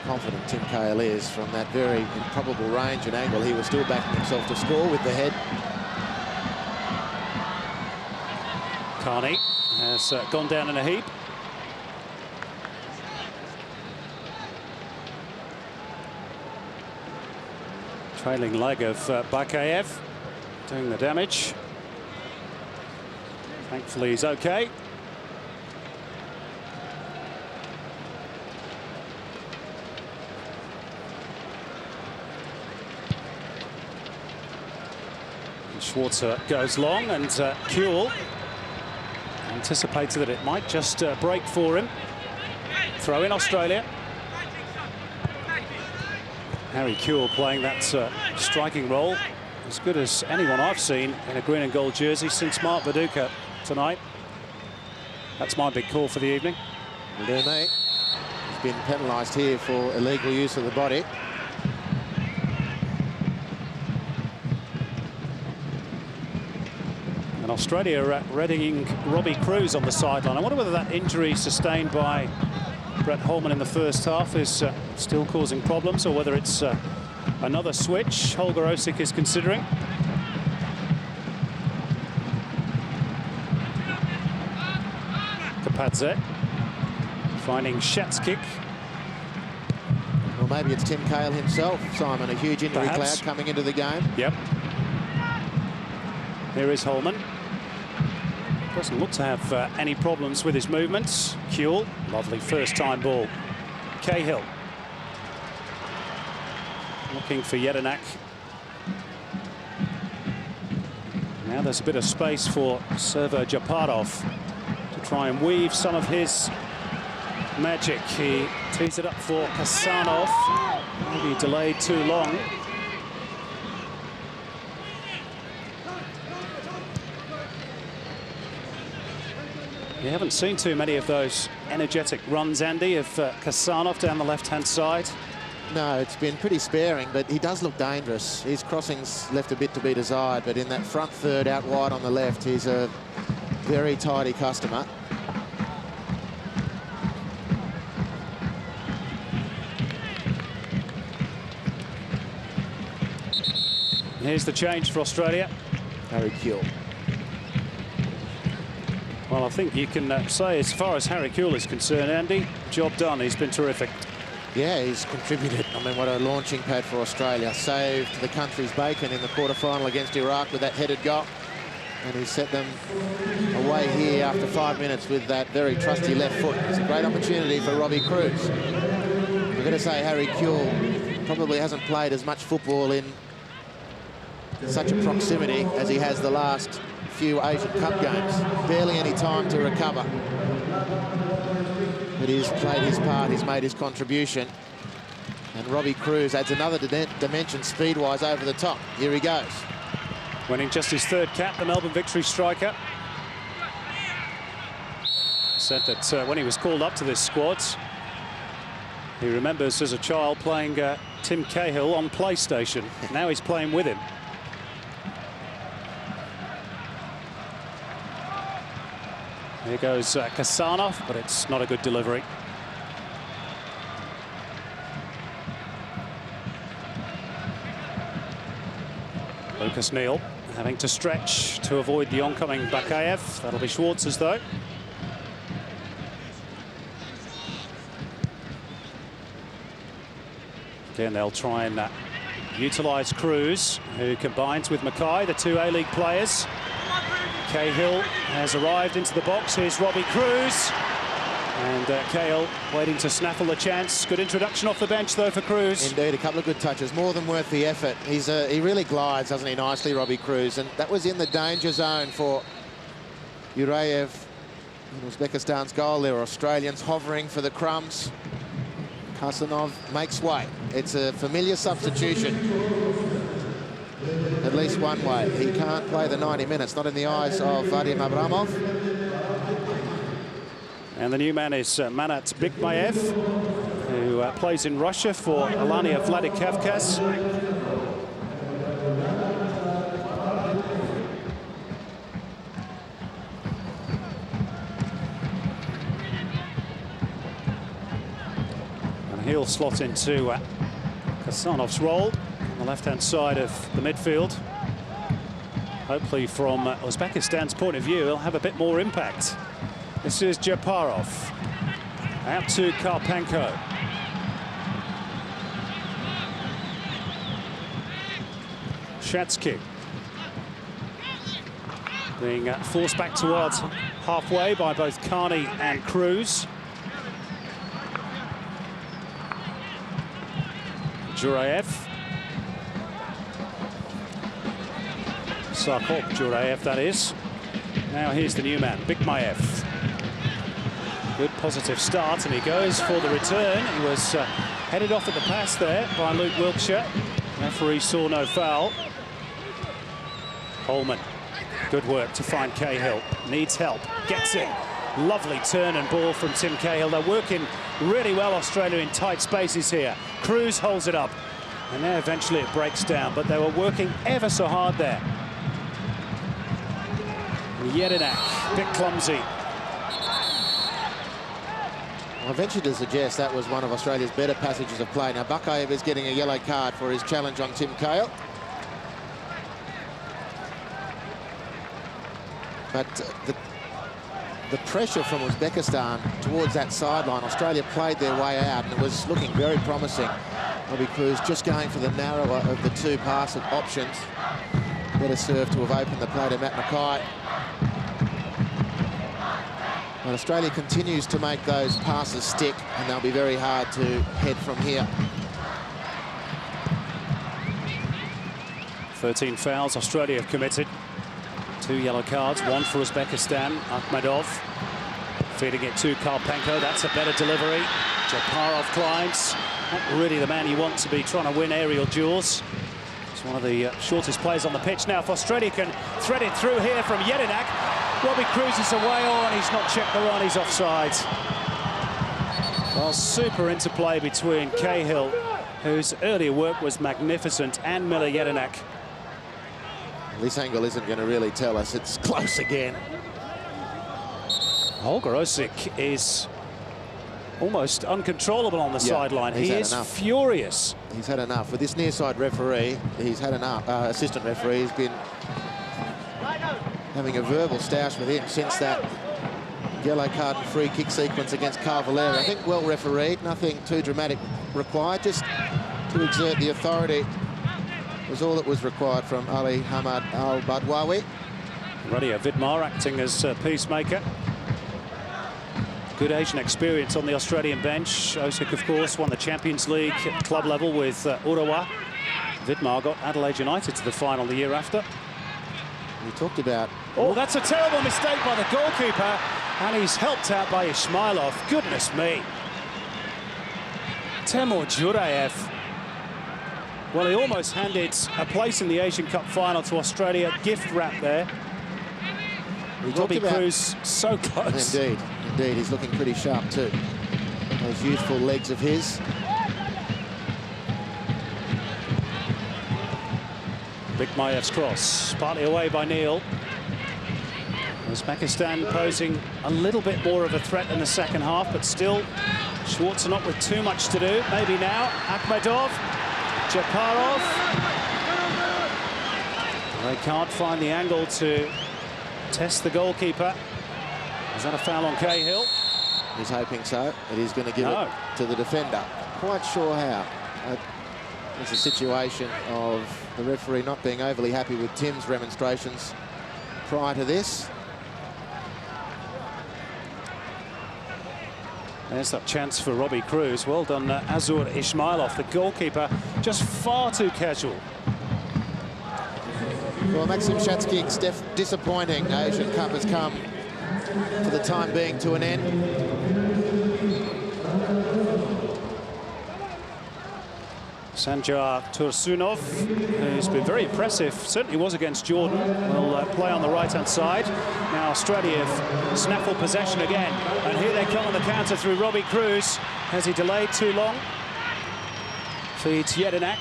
Confident Tim Cahill is from that very improbable range and angle. He was still backing himself to score with the head. Carney has gone down in a heap. Trailing leg of Bakayev doing the damage. Thankfully he's okay. And Schwarzer goes long, and Kewell anticipated that it might just break for him. Throw in Australia. Harry Kewell playing that striking role, as good as anyone I've seen in a green and gold jersey since Mark Viduka tonight. That's my big call for the evening. Will do, mate. He's been penalised here for illegal use of the body. And Australia are readying Robbie Cruz on the sideline. I wonder whether that injury sustained by Brett Holman in the first half is still causing problems, or whether it's another switch Holger Osik is considering. Kapadze finding Shatskik. Well, maybe it's Tim Cahill himself, Simon. A huge injury cloud coming into the game. Yep. Here is Holman. Doesn't look to have any problems with his movements. Kuehl, lovely first-time ball. Cahill. Looking for Jedinak. Now there's a bit of space for Server Japarov to try and weave some of his magic. He tees it up for Kasanov. Maybe delayed too long. You haven't seen too many of those energetic runs, Andy, of Kasanov down the left-hand side. No, it's been pretty sparing, but he does look dangerous. His crossings left a bit to be desired, but in that front third out wide on the left, he's a very tidy customer. And here's the change for Australia. Harry Kuehl. Well, I think you can say, as far as Harry Kuehl is concerned, Andy, job done. He's been terrific. Yeah, he's contributed. I mean, what a launching pad for Australia. Saved the country's bacon in the quarter-final against Iraq with that headed goal. And he set them away here after 5 minutes with that very trusty left foot. It's a great opportunity for Robbie Cruz. I've got to say, Harry Kuehl probably hasn't played as much football in such a proximity as he has the last few Asian Cup games. Barely any time to recover. But he's played his part, he's made his contribution. And Robbie Cruz adds another dimension speed-wise over the top. Here he goes. Winning just his third cap, the Melbourne Victory striker. Said that when he was called up to this squad, he remembers as a child playing Tim Cahill on PlayStation. Now he's playing with him. Here goes Kasanov, but it's not a good delivery. Lucas Neal having to stretch to avoid the oncoming Bakayev. That'll be Schwartz's, though. Again, they'll try and utilise Cruz, who combines with Mackay, the two A-League players. Cahill has arrived into the box. Here's Robbie Cruz. And Cahill waiting to snaffle the chance. Good introduction off the bench, though, for Cruz. Indeed, a couple of good touches. More than worth the effort. He really glides, doesn't he, nicely, Robbie Cruz. And that was in the danger zone for Urayev in Uzbekistan's goal. There were Australians hovering for the crumbs. Kasanov makes way. It's a familiar substitution. At least one way. He can't play the 90 minutes, not in the eyes of Vadim Abramov. And the new man is Manat Bikmayev, who plays in Russia for Alania Vladikavkaz. And he'll slot into Kasanov's role on the left-hand side of the midfield. Hopefully, from Uzbekistan's point of view, he'll have a bit more impact. This is Japarov. Out to Karpenko. Shatskik. Being forced back towards halfway by both Carney and Cruz. Jurayev. Sarkov Jurayev, that is. Now here's the new man, Bikmayev. Good positive start, and he goes for the return. He was headed off at the pass there by Luke Wilkshire. Referee saw no foul. Holman, good work to find Cahill. Needs help, gets it. Lovely turn and ball from Tim Cahill. They're working really well, Australia, in tight spaces here. Cruz holds it up, and now eventually it breaks down, but they were working ever so hard there. Jedinak, a bit clumsy. I venture to suggest that was one of Australia's better passages of play. Now, Bukayev is getting a yellow card for his challenge on Tim Cahill. But the pressure from Uzbekistan towards that sideline, Australia played their way out, and it was looking very promising. Robbie Cruz just going for the narrower of the two pass options. Better served to have opened the play to Matt Mackay. But Australia continues to make those passes stick, and they'll be very hard to head from here. 13 fouls Australia have committed. 2 yellow cards, 1 for Uzbekistan. Akhmedov feeding it to Karpenko. That's a better delivery. Japarov climbs. Not really the man you want to be trying to win aerial duels. It's one of the shortest plays on the pitch. Now, if Australia can thread it through here from Jedinak, Robbie Cruz is away on. He's not checked the run. He's offside. Well, super interplay between Cahill, whose earlier work was magnificent, and Miller Jedinak. This angle isn't going to really tell us. It's close again. Holger Osik is almost uncontrollable on the sideline. He is furious. He's had enough. With this near-side referee, he's had enough. Assistant referee has been having a verbal stoush with him since that yellow card and free kick sequence against Cavalieri. I think well refereed, nothing too dramatic required, just to exert the authority was all that was required from Ali Hamad Al-Badwawi. Radia Vidmar acting as peacemaker. Good Asian experience on the Australian bench. Osik, of course, won the Champions League at club level with Urawa. Vidmar got Adelaide United to the final the year after. We talked about... Oh, that's a terrible mistake by the goalkeeper, and he's helped out by Ismailov. Goodness me. Temur Jurayev. Well, he almost handed a place in the Asian Cup final to Australia. Gift wrap there. Robbie Cruz so close. Indeed, indeed. He's looking pretty sharp too. Those youthful legs of his. Bikmayev's cross, partly away by Neil. Uzbekistan posing a little bit more of a threat in the second half, but still Schwarzer not with too much to do. Maybe now, Akhmedov, Japarov. They can't find the angle to test the goalkeeper. Is that a foul on Cahill? He's hoping so, but he's going to give it to the defender. Quite sure how. It's a situation of the referee not being overly happy with Tim's remonstrations prior to this. There's that chance for Robbie Cruz. Well done, Azur Ismailov, the goalkeeper, just far too casual. Well, Maxim Shatskik's disappointing Asian Cup has come for the time being to an end. Sanjar Tursunov, who's been very impressive, certainly was against Jordan, will play on the right-hand side. Now Australia have snaffled possession again, and here they come on the counter through Robbie Cruz. Has he delayed too long? Feeds Jedinak.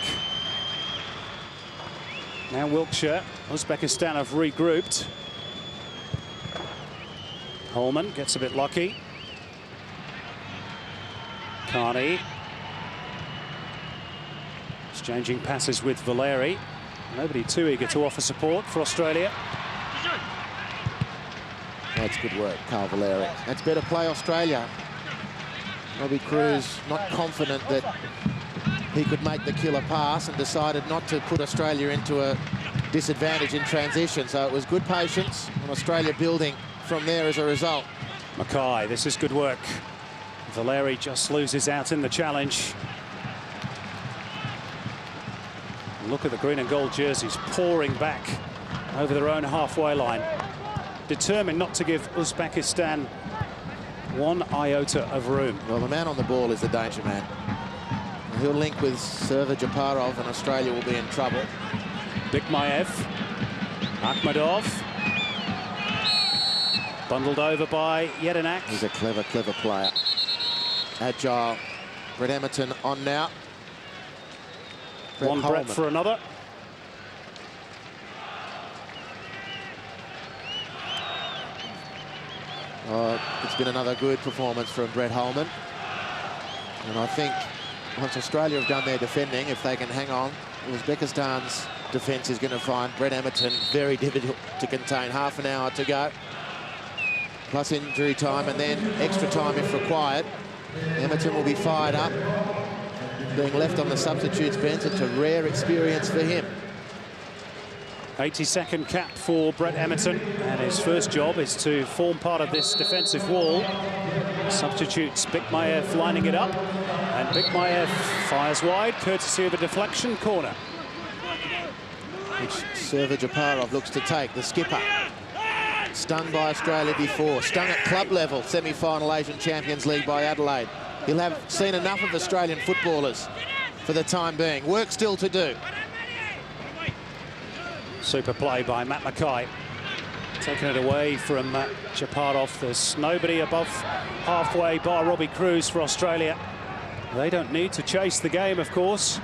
Now Wiltshire. Uzbekistan have regrouped. Holman gets a bit lucky. Carney. Exchanging passes with Valeri. Nobody too eager to offer support for Australia. That's good work, Carl Valeri. That's better play, Australia. Robbie Cruz not confident that he could make the killer pass and decided not to put Australia into a disadvantage in transition. So it was good patience and Australia building from there as a result. Mackay, this is good work. Valeri just loses out in the challenge. Look at the green and gold jerseys pouring back over their own halfway line. Determined not to give Uzbekistan one iota of room. Well, the man on the ball is the danger man. He'll link with server Japarov and Australia will be in trouble. Bikmayev, Akhmedov. Bundled over by Jedinak. He's a clever, clever player. Agile. Brett Emerton on now. One Brett for another. It's been another good performance from Brett Holman. And I think once Australia have done their defending, if they can hang on, Uzbekistan's defence is going to find Brett Emerton very difficult to contain. Half an hour to go, plus injury time and then extra time if required. Emerton will be fired up. Being left on the substitutes bench, it's a rare experience for him. 82nd cap for Brett Emerton, and his first job is to form part of this defensive wall. Substitutes Bikmayev lining it up, and Bikmayev fires wide, courtesy of a deflection corner. Which Server Japarov looks to take, the skipper. Stung by Australia before, stung at club level, semi-final Asian Champions League by Adelaide. He'll have seen enough of Australian footballers for the time being. Work still to do. Super play by Matt Mackay. Taking it away from Japarov. There's nobody above halfway bar Robbie Cruz for Australia. They don't need to chase the game, of course.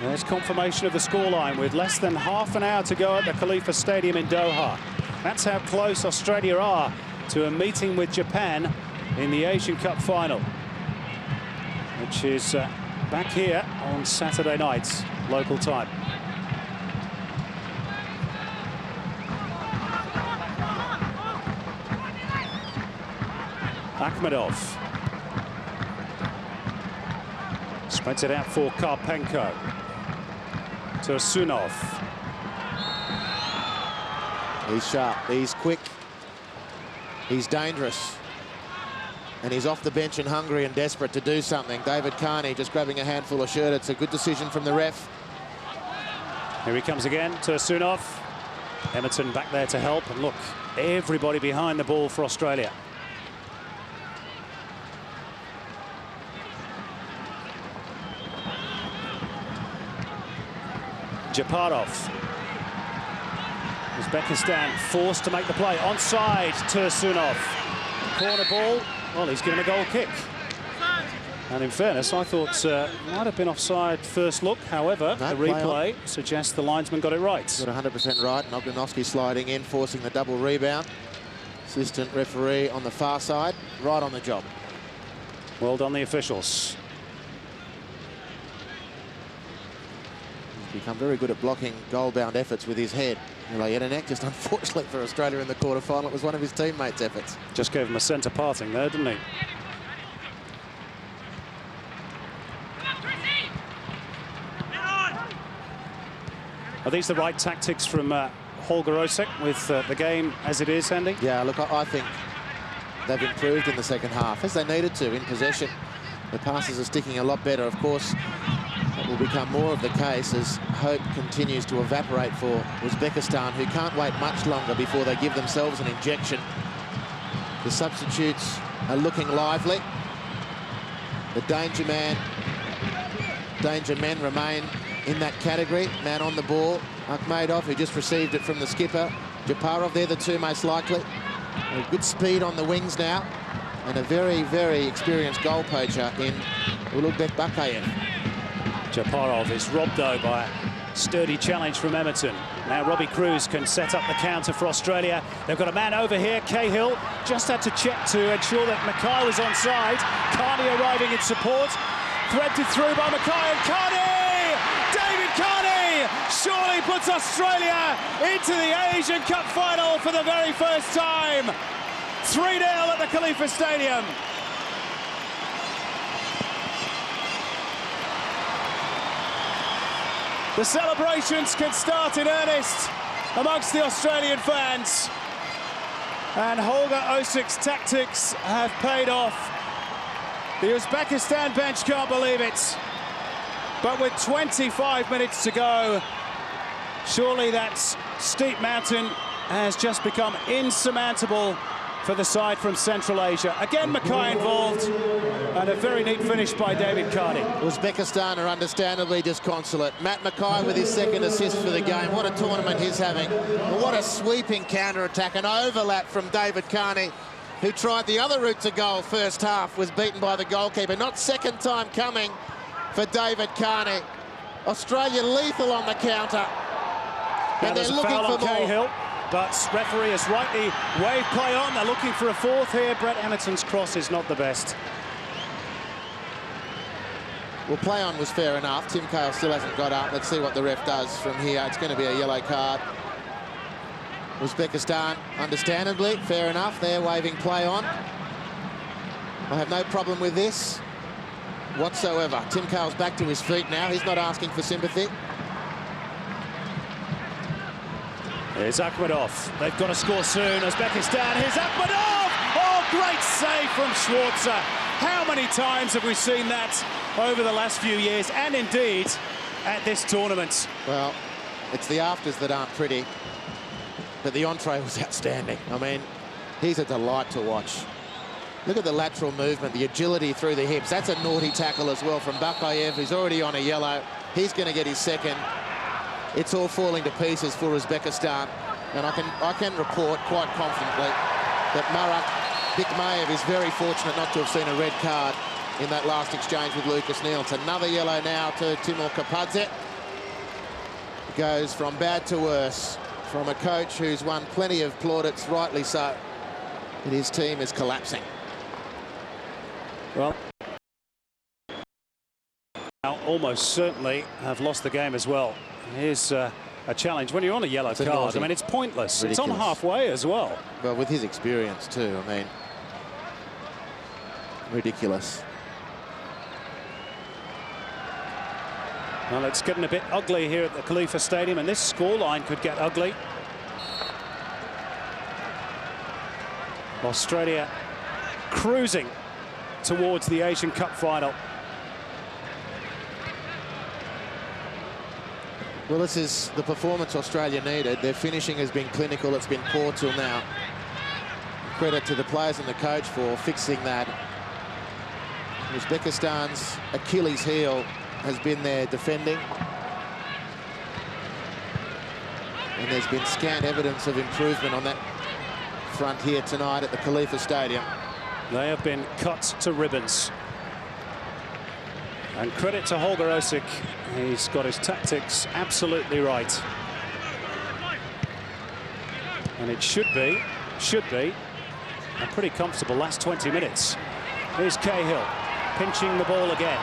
There's confirmation of the scoreline with less than half an hour to go at the Khalifa Stadium in Doha. That's how close Australia are to a meeting with Japan in the Asian Cup final, which is back here on Saturday night, local time. Akhmedov spreads it out for Karpenko. Tursunov. He's sharp, he's quick, he's dangerous. And he's off the bench and hungry and desperate to do something. David Carney just grabbing a handful of shirt. It's a good decision from the ref. Here he comes again, Tursunov. Emerton back there to help. And look, everybody behind the ball for Australia. Japarov. Uzbekistan forced to make the play. Onside, Tursunov. Corner ball. Well, he's given a goal kick. And in fairness, I thought might have been offside first look. However, the replay suggests the linesman got it right. Got 100% right. Nogdanovsky sliding in, forcing the double rebound. Assistant referee on the far side, right on the job. Well done, the officials. He's become very good at blocking goal-bound efforts with his head. Jelinek, just unfortunately for Australia in the quarter-final, it was one of his teammates' efforts. Just gave him a centre parting there, didn't he? Are these the right tactics from Holger Osek with the game as it is, Andy? Yeah, look, I think they've improved in the second half, as they needed to in possession. The passes are sticking a lot better. Of course, that will become more of the case as hope continues to evaporate for Uzbekistan, who can't wait much longer before they give themselves an injection. The substitutes are looking lively. The danger men remain in that category. Man on the ball, Akhmedov, who just received it from the skipper. Japarov, they're the two most likely. A good speed on the wings now, and a very, very experienced goal poacher in Ulubek Bakayev. Japarov is robbed, though, by a sturdy challenge from Emerton. Now Robbie Cruz can set up the counter for Australia. They've got a man over here. Cahill just had to check to ensure that Mackay was onside. Carney arriving in support. Threaded through by Mackay, and Carney! David Carney surely puts Australia into the Asian Cup final for the very first time. 3-0 at the Khalifa Stadium. The celebrations can start in earnest amongst the Australian fans. And Holger Osek's tactics have paid off. The Uzbekistan bench can't believe it. But with 25 minutes to go, surely that steep mountain has just become insurmountable for the side from Central Asia. Again, Mackay involved, and a very neat finish by David Carney. Uzbekistan are understandably disconsolate. Matt Mackay with his second assist for the game. What a tournament he's having. What a sweeping counter-attack, an overlap from David Carney, who tried the other route to goal first half, was beaten by the goalkeeper. Not second time coming for David Carney. Australia lethal on the counter. And they're looking for more. Cahill. but referee has rightly waved play on. They're looking for a fourth here. Brett Emerton's cross is not the best. Well, play on was fair enough. Tim Cahill still hasn't got up. Let's see what the ref does from here. It's going to be a yellow card. Uzbekistan, understandably, fair enough. They're waving play on. I have no problem with this whatsoever. Tim Cahill's back to his feet now. He's not asking for sympathy. Here's Akhmedov. They've got to score soon. Uzbekistan. Here's Akhmedov! Oh, great save from Schwarzer. How many times have we seen that over the last few years, and indeed at this tournament? Well, it's the afters that aren't pretty, but the entree was outstanding. I mean, he's a delight to watch. Look at the lateral movement, the agility through the hips. That's a naughty tackle as well from Bakayev, who's already on a yellow. He's going to get his second. It's all falling to pieces for Uzbekistan, and I can report quite confidently that Murat Bikmayev is very fortunate not to have seen a red card in that last exchange with Lucas Neal. It's another yellow now to Timur Kapadze. Goes from bad to worse from a coach who's won plenty of plaudits, rightly so, and his team is collapsing. Well, now almost certainly have lost the game as well. Here's a challenge. When you're on a yellow card, I mean, it's pointless. Ridiculous. It's on halfway as well. Well, with his experience too, I mean, ridiculous. Well, it's getting a bit ugly here at the Khalifa Stadium, and this scoreline could get ugly. Australia cruising towards the Asian Cup final. Well, this is the performance Australia needed. Their finishing has been clinical. It's been poor till now. Credit to the players and the coach for fixing that. Uzbekistan's Achilles heel has been their defending. And there's been scant evidence of improvement on that front here tonight at the Khalifa Stadium. They have been cut to ribbons. And credit to Holger Osik. He's got his tactics absolutely right. And it should be a pretty comfortable last 20 minutes. Here's Cahill pinching the ball again.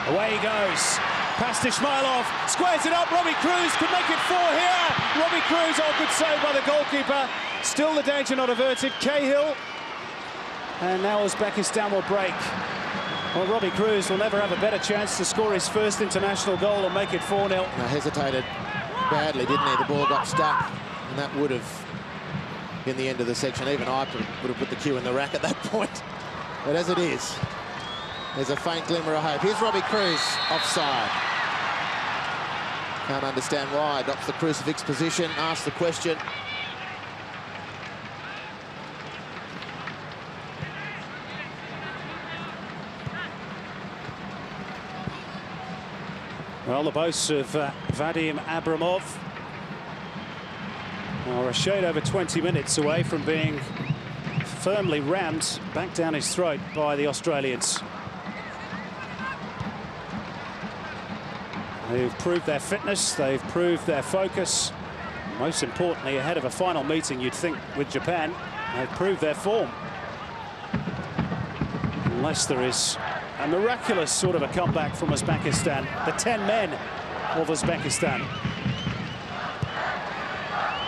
Away he goes. Past Ismailov, squares it up. Robbie Cruz could make it 4 here. Robbie Cruz, oh, good save by the goalkeeper. Still the danger not averted. Cahill. And now Uzbekistan will break. Well, Robbie Cruz will never have a better chance to score his first international goal and make it 4-0. Now, hesitated badly, didn't he? The ball got stuck, and that would have been the end of the section. Even I would have put the cue in the rack at that point. But as it is, there's a faint glimmer of hope. Here's Robbie Cruz, offside. Can't understand why. Adopts the crucifix position, asks the question. Well, the boasts of Vadim Abramov are a shade over 20 minutes away from being firmly rammed back down his throat by the Australians. They've proved their fitness, they've proved their focus. Most importantly, ahead of a final meeting, you'd think, with Japan, they've proved their form. Unless there is a miraculous sort of a comeback from Uzbekistan. The 10 men of Uzbekistan.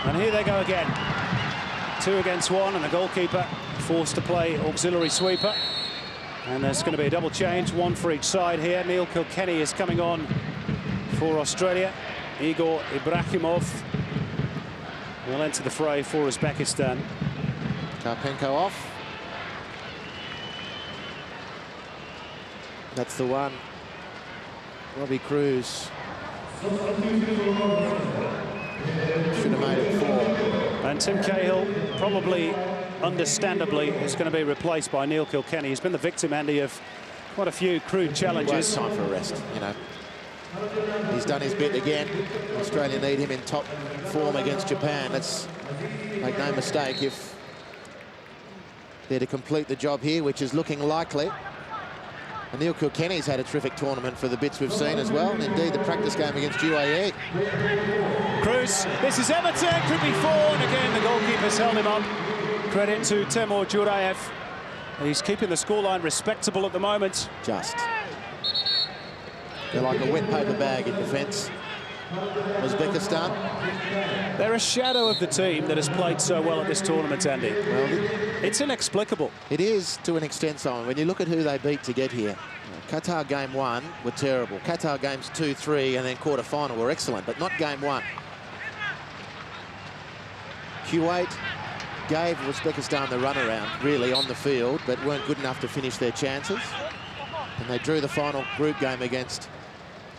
And here they go again. 2 against 1, and the goalkeeper forced to play auxiliary sweeper. And there's going to be a double change, 1 for each side here. Neil Kilkenny is coming on for Australia. Igor Ibrahimov will enter the fray for Uzbekistan. Karpenko off. That's the one. Robbie Cruz should have made it 4. And Tim Cahill, probably understandably, is going to be replaced by Neil Kilkenny. He's been the victim, Andy, of quite a few crude challenges. Well, it's time for a rest, you know. He's done his bit again. Australia need him in top form against Japan. Let's make no mistake, if they're to complete the job here, which is looking likely, Neil Kilkenny's had a terrific tournament for the bits we've seen as well, and indeed the practice game against UAE. Cruz, this is Everton, could be 4, and again the goalkeeper's held him up. Credit to Temur Jurayev. He's keeping the scoreline respectable at the moment. Just. They're like a wet paper bag in defence. Uzbekistan. They're a shadow of the team that has played so well at this tournament, Andy. Well, it's inexplicable. It is to an extent, Simon. When you look at who they beat to get here. Qatar game 1 were terrible. Qatar games 2, 3, and then quarter-final were excellent, but not game 1. Kuwait gave Uzbekistan the runaround, really, on the field, but weren't good enough to finish their chances. And they drew the final group game against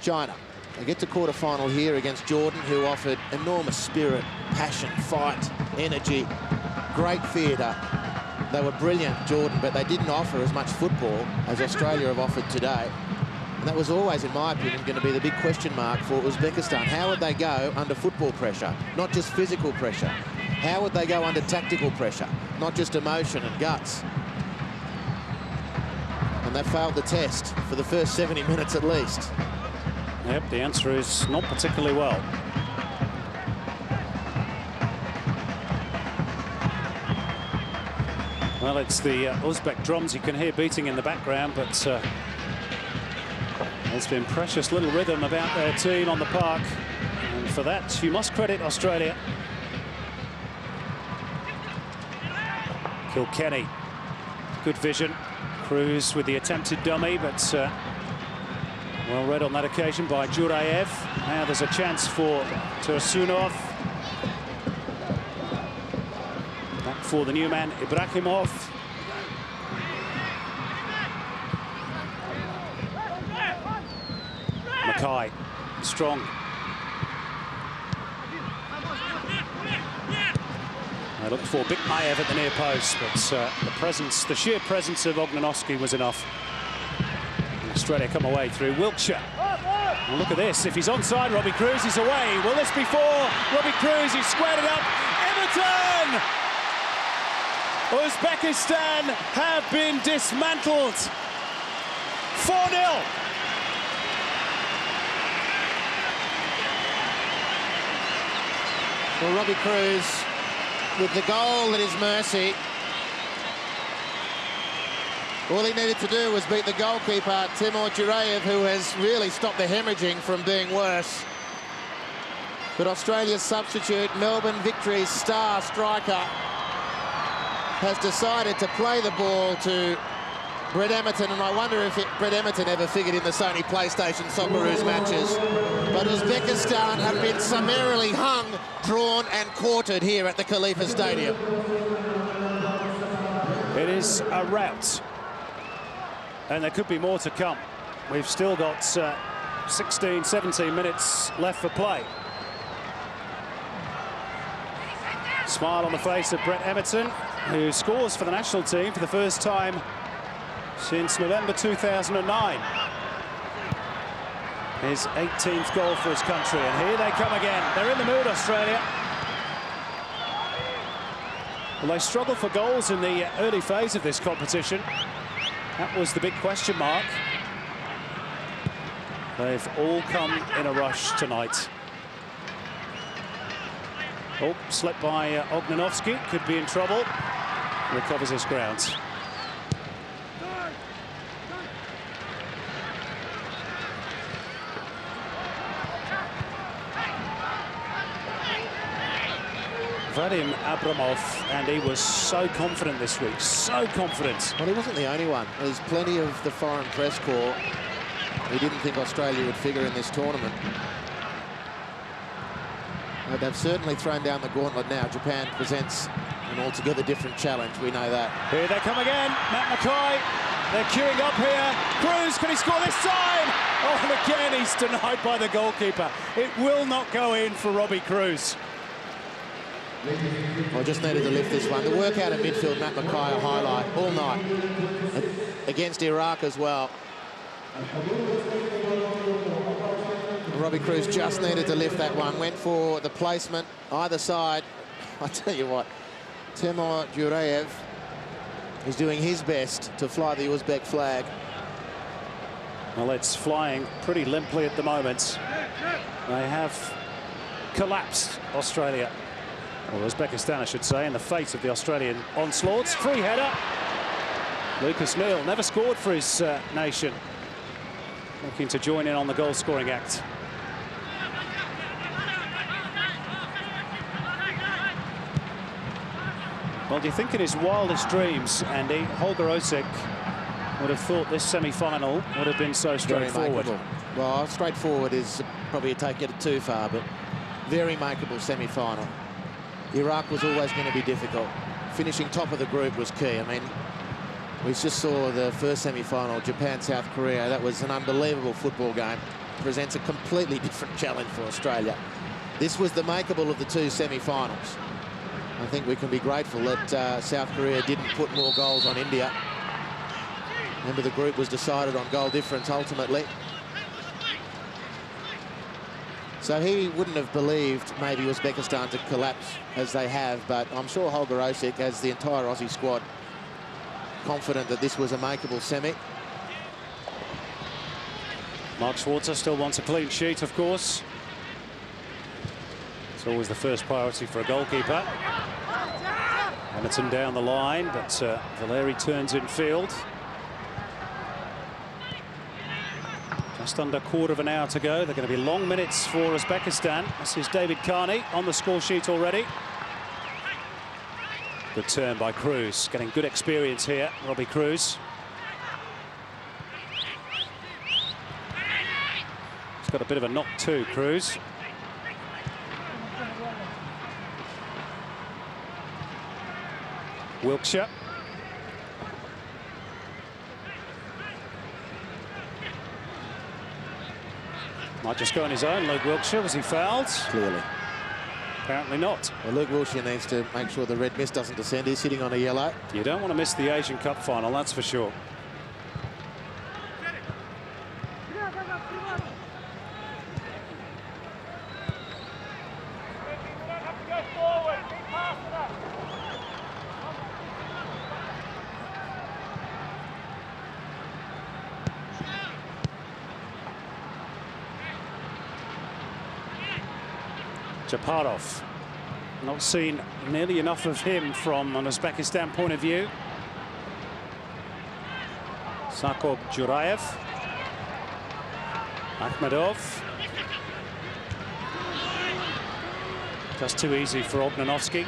China. They get to quarter-final here against Jordan, who offered enormous spirit, passion, fight, energy, great theatre. They were brilliant, Jordan, but they didn't offer as much football as Australia have offered today. And that was always, in my opinion, going to be the big question mark for Uzbekistan. How would they go under football pressure, not just physical pressure? How would they go under tactical pressure, not just emotion and guts? And they failed the test for the first 70 minutes at least. Yep, the answer is not particularly well. Well, it's the Uzbek drums you can hear beating in the background, but there's been precious little rhythm about their team on the park. And for that, you must credit Australia. Kilkenny, good vision. Cruz with the attempted dummy, but well read on that occasion by Jurayev. Now there's a chance for Tursunov. Back for the new man, Ibrahimov. Mackay, strong. I looked for Bikmayev at the near post, but the sheer presence of Ognanovski was enough. Australia come away through Wiltshire. And look at this, if he's onside, Robbie Cruz is away. Will this be for Robbie Cruz? He squared it up. Everton! Uzbekistan have been dismantled. 4-0. Well, Robbie Cruz, with the goal at his mercy, all he needed to do was beat the goalkeeper, Temur Jurayev, who has really stopped the hemorrhaging from being worse. But Australia's substitute, Melbourne Victory's star striker, has decided to play the ball to Brett Emerton, and I wonder if Brett Emerton ever figured in the Sony PlayStation Socceroos matches. But Uzbekistan have been summarily hung, drawn and quartered here at the Khalifa Stadium. It is a rout. And there could be more to come. We've still got 16, 17 minutes left for play. Smile on the face of Brett Emerton, who scores for the national team for the first time since November 2009. His 18th goal for his country, and here they come again. They're in the mood, Australia. Well, they struggled for goals in the early phase of this competition. That was the big question mark. They've all come in a rush tonight. Oh, slipped by Ognanovski, could be in trouble. Recovers his ground. Vadim Abramov, and he was so confident this week, so confident. Well, he wasn't the only one. There's plenty of the foreign press corps who didn't think Australia would figure in this tournament. They've certainly thrown down the gauntlet now. Japan presents an altogether different challenge, we know that. Here they come again, Matt Mackay. They're queuing up here. Cruz, can he score this time? Oh, and again he's denied by the goalkeeper. It will not go in for Robbie Cruz. Well, just needed to lift this one. The work out of midfield, Matt Mackay, a highlight all night against Iraq as well. Robbie Cruz just needed to lift that one. Went for the placement either side. I tell you what, Temur Jurayev is doing his best to fly the Uzbek flag. Well, it's flying pretty limply at the moment. They have collapsed, Australia, or Uzbekistan, I should say, in the face of the Australian onslaughts. Free header. Lucas Neal never scored for his nation. Looking to join in on the goal-scoring act. Well, do you think in his wildest dreams, Andy, Holger Osik would have thought this semi-final would have been so straightforward? Well, straightforward is probably taking it too far, but very makeable semi-final. Iraq was always going to be difficult. Finishing top of the group was key. I mean, we just saw the first semi-final, Japan-South Korea. That was an unbelievable football game. Presents a completely different challenge for Australia. This was the makeable of the two semi-finals. I think we can be grateful that South Korea didn't put more goals on India. Remember, the group was decided on goal difference ultimately. So he wouldn't have believed maybe Uzbekistan to collapse as they have, but I'm sure Holger Osik, as the entire Aussie squad, confident that this was a makeable semi. Mark Schwarzer still wants a clean sheet, of course. It's always the first priority for a goalkeeper. Hamilton down the line, but Valeri turns in field. Just under a quarter of an hour to go. They're going to be long minutes for Uzbekistan. This is David Carney on the score sheet already. Good turn by Cruz, getting good experience here, Robbie Cruz. He's got a bit of a knock too, Cruz. Wilkshire. Might just go on his own, Luke Wilkshire. Was he fouled? Clearly. Apparently not. Well, Luke Wilkshire needs to make sure the red mist doesn't descend. He's sitting on a yellow. You don't want to miss the Asian Cup final, that's for sure. Japarov. Not seen nearly enough of him from an Uzbekistan point of view. Sakov Jurayev. Akhmedov. Just too easy for Ognanovsky.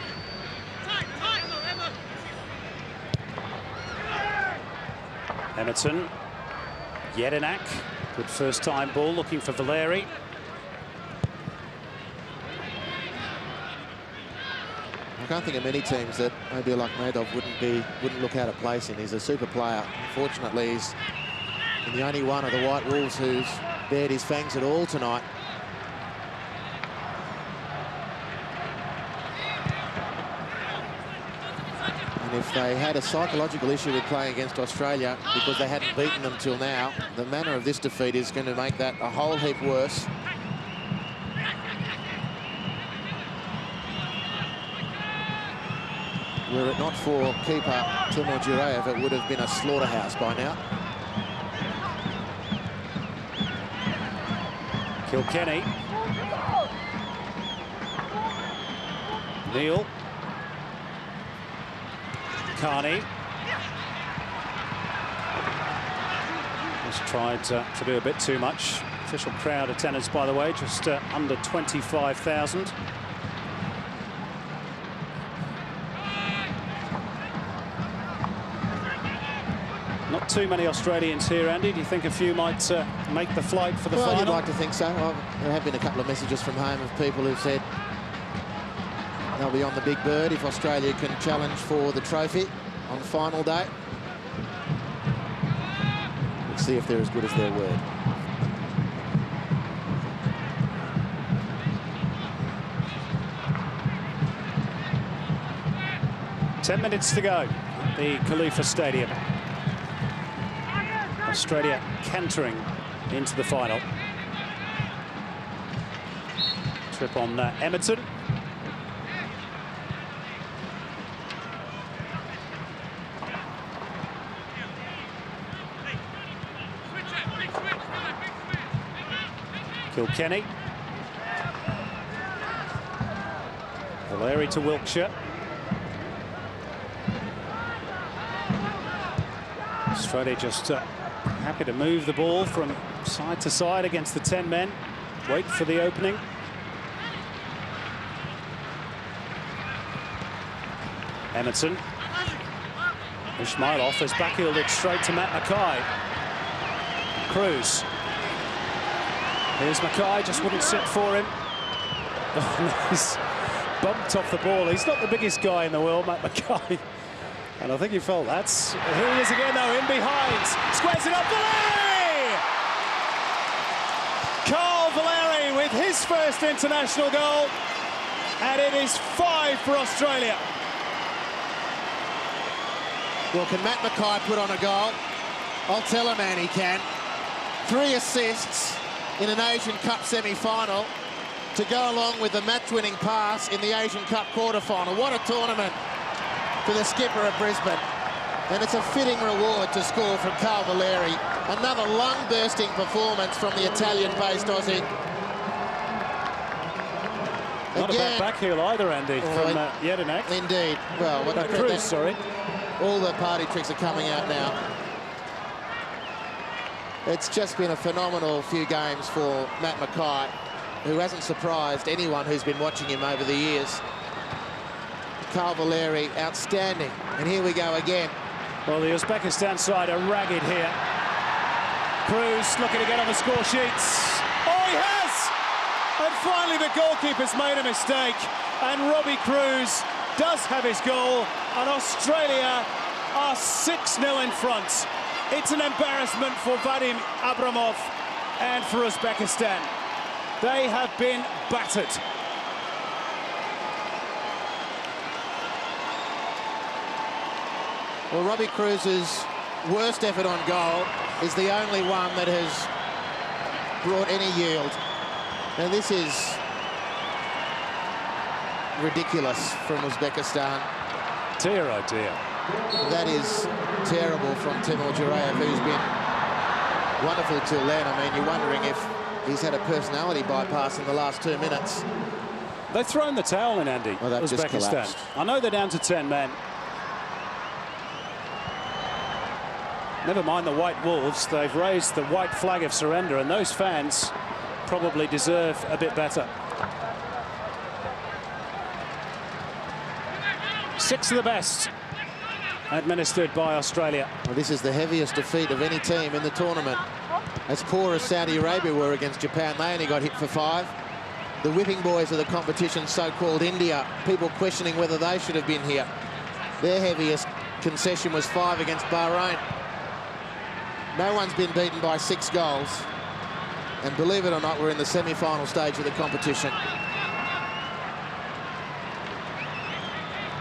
Emerton. Jedinak. Good first time ball, looking for Valeri. I can't think of many teams that maybe like Madov wouldn't look out of place in. He's a super player. Unfortunately, he's the only one of the White Wolves who's bared his fangs at all tonight. And if they had a psychological issue with playing against Australia because they hadn't beaten them till now, the manner of this defeat is going to make that a whole heap worse. Were it not for keeper Timur Jurayev, it would have been a slaughterhouse by now. Kilkenny. Neal. Carney. Just tried to do a bit too much. Official crowd attendance, by the way, just under 25,000. Not too many Australians here, Andy. Do you think a few might make the flight for the final? You'd like to think so. Well, there have been a couple of messages from home of people who've said they'll be on the big bird if Australia can challenge for the trophy on final day. Let's see if they're as good as their word. Ten minutes to go at the Khalifa Stadium. Australia cantering into the final. Trip on Emerton. Kilkenny. Valeri to Wilkshire. Australia just happy to move the ball from side to side against the 10 men. Wait for the opening. Emerson. Ismailov has backheeled straight to Matt Mackay. Cruz. Here's Mackay, just wouldn't sit for him. He's bumped off the ball. He's not the biggest guy in the world, Matt Mackay. And I think he felt that's... Here he is again, though, in behind. Squares it up, Valeri! Carl Valeri with his first international goal. And it is 5 for Australia. Well, can Matt Mackay put on a goal? I'll tell a man he can. 3 assists in an Asian Cup semi-final to go along with the match-winning pass in the Asian Cup quarter-final. What a tournament for the skipper of Brisbane. And it's a fitting reward to score from Carl Valeri. Another lung-bursting performance from the Italian-based Aussie. Not a bad backheel either, Andy, from Jedinak. Indeed. Well, what Cruz, sorry. All the party tricks are coming out now. It's just been a phenomenal few games for Matt Mackay, who hasn't surprised anyone who's been watching him over the years. Carl Valeri, outstanding. And here we go again. Well, the Uzbekistan side are ragged here. Cruz looking to get on the score sheets. Oh, he has! And finally, the goalkeeper's made a mistake. And Robbie Cruz does have his goal. And Australia are 6-0 in front. It's an embarrassment for Vadim Abramov and for Uzbekistan. They have been battered. Well, Robbie Cruz's worst effort on goal is the only one that has brought any yield. And this is ridiculous from Uzbekistan. Dear, oh dear. That is terrible from Timur Jurayev, who's been wonderful till then. I mean, you're wondering if he's had a personality bypass in the last 2 minutes. They've thrown the towel in, Andy. Well, they've just collapsed. I know they're down to 10 men. Never mind the White Wolves, they've raised the white flag of surrender, and those fans probably deserve a bit better. 6 of the best administered by Australia. Well, this is the heaviest defeat of any team in the tournament. As poor as Saudi Arabia were against Japan, they only got hit for 5. The whipping boys of the competition, so-called India, people questioning whether they should have been here. Their heaviest concession was 5 against Bahrain. No one's been beaten by 6 goals. And believe it or not, we're in the semi-final stage of the competition.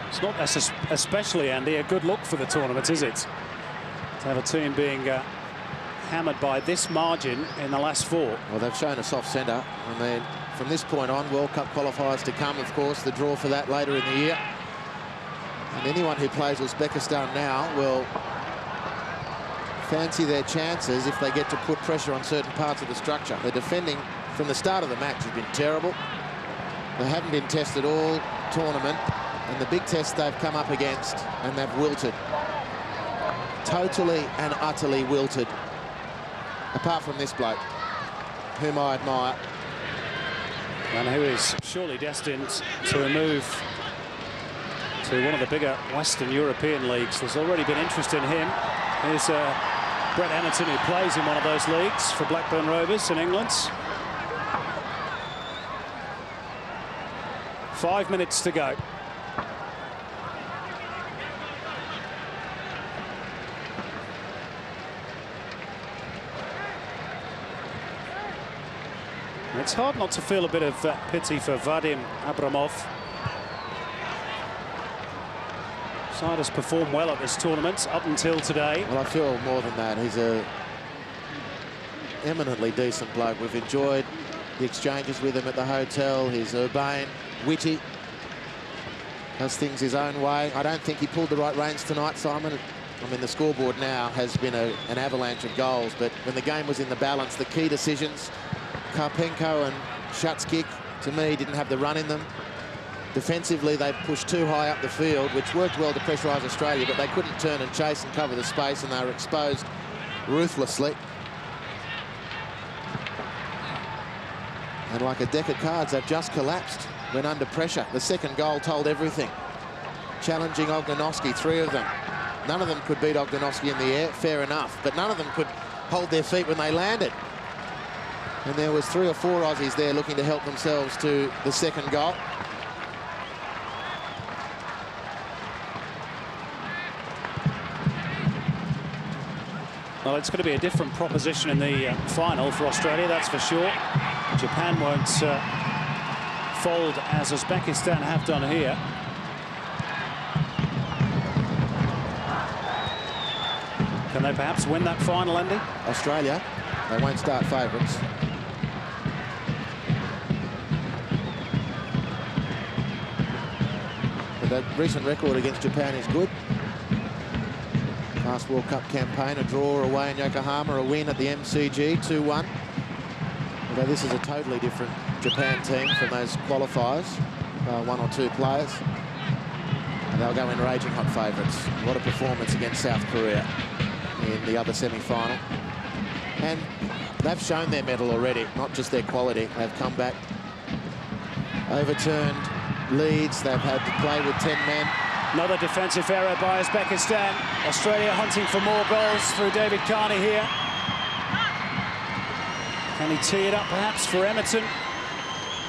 It's not especially, Andy, a good look for the tournament, is it? To have a team being hammered by this margin in the last 4. Well, they've shown a soft centre. I mean, from this point on, World Cup qualifiers to come, of course, the draw for that later in the year. And anyone who plays Uzbekistan now will fancy their chances if they get to put pressure on certain parts of the structure. The defending from the start of the match has been terrible. They haven't been tested all tournament, and the big test they've come up against, and they've wilted. Totally and utterly wilted. Apart from this bloke, whom I admire. And who is surely destined to move to one of the bigger Western European leagues. There's already been interest in him. Here's Brett Emerson, who plays in one of those leagues for Blackburn Rovers in England. 5 minutes to go. It's hard not to feel a bit of pity for Vadim Abramov. Side has performed well at this tournament up until today. Well, I feel more than that. He's a eminently decent bloke. We've enjoyed the exchanges with him at the hotel. He's urbane, witty, does things his own way. I don't think he pulled the right reins tonight, Simon. I mean, the scoreboard now has been an avalanche of goals, but when the game was in the balance, the key decisions, Karpenko and Shatskik, to me, didn't have the run in them. Defensively, they pushed too high up the field, which worked well to pressurise Australia, but they couldn't turn and chase and cover the space, and they were exposed ruthlessly. And like a deck of cards, they've just collapsed when under pressure. The second goal told everything. Challenging Ognanovski, 3 of them. None of them could beat Ognanovski in the air, fair enough, but none of them could hold their feet when they landed. And there was 3 or 4 Aussies there looking to help themselves to the second goal. Well, it's going to be a different proposition in the final for Australia, that's for sure. Japan won't fold as Uzbekistan have done here. Can they perhaps win that final, Andy? Australia, they won't start favourites. But that recent record against Japan is good. Last World Cup campaign, a draw away in Yokohama, a win at the MCG, 2-1. Although this is a totally different Japan team from those qualifiers, 1 or 2 players. And they'll go in raging hot favourites. What a performance against South Korea in the other semi-final. And they've shown their mettle already, not just their quality. They've come back, overturned leads. They've had to play with 10 men. Another defensive error by Uzbekistan. Australia hunting for more goals through David Carney here. Can he tee it up perhaps for Emerton?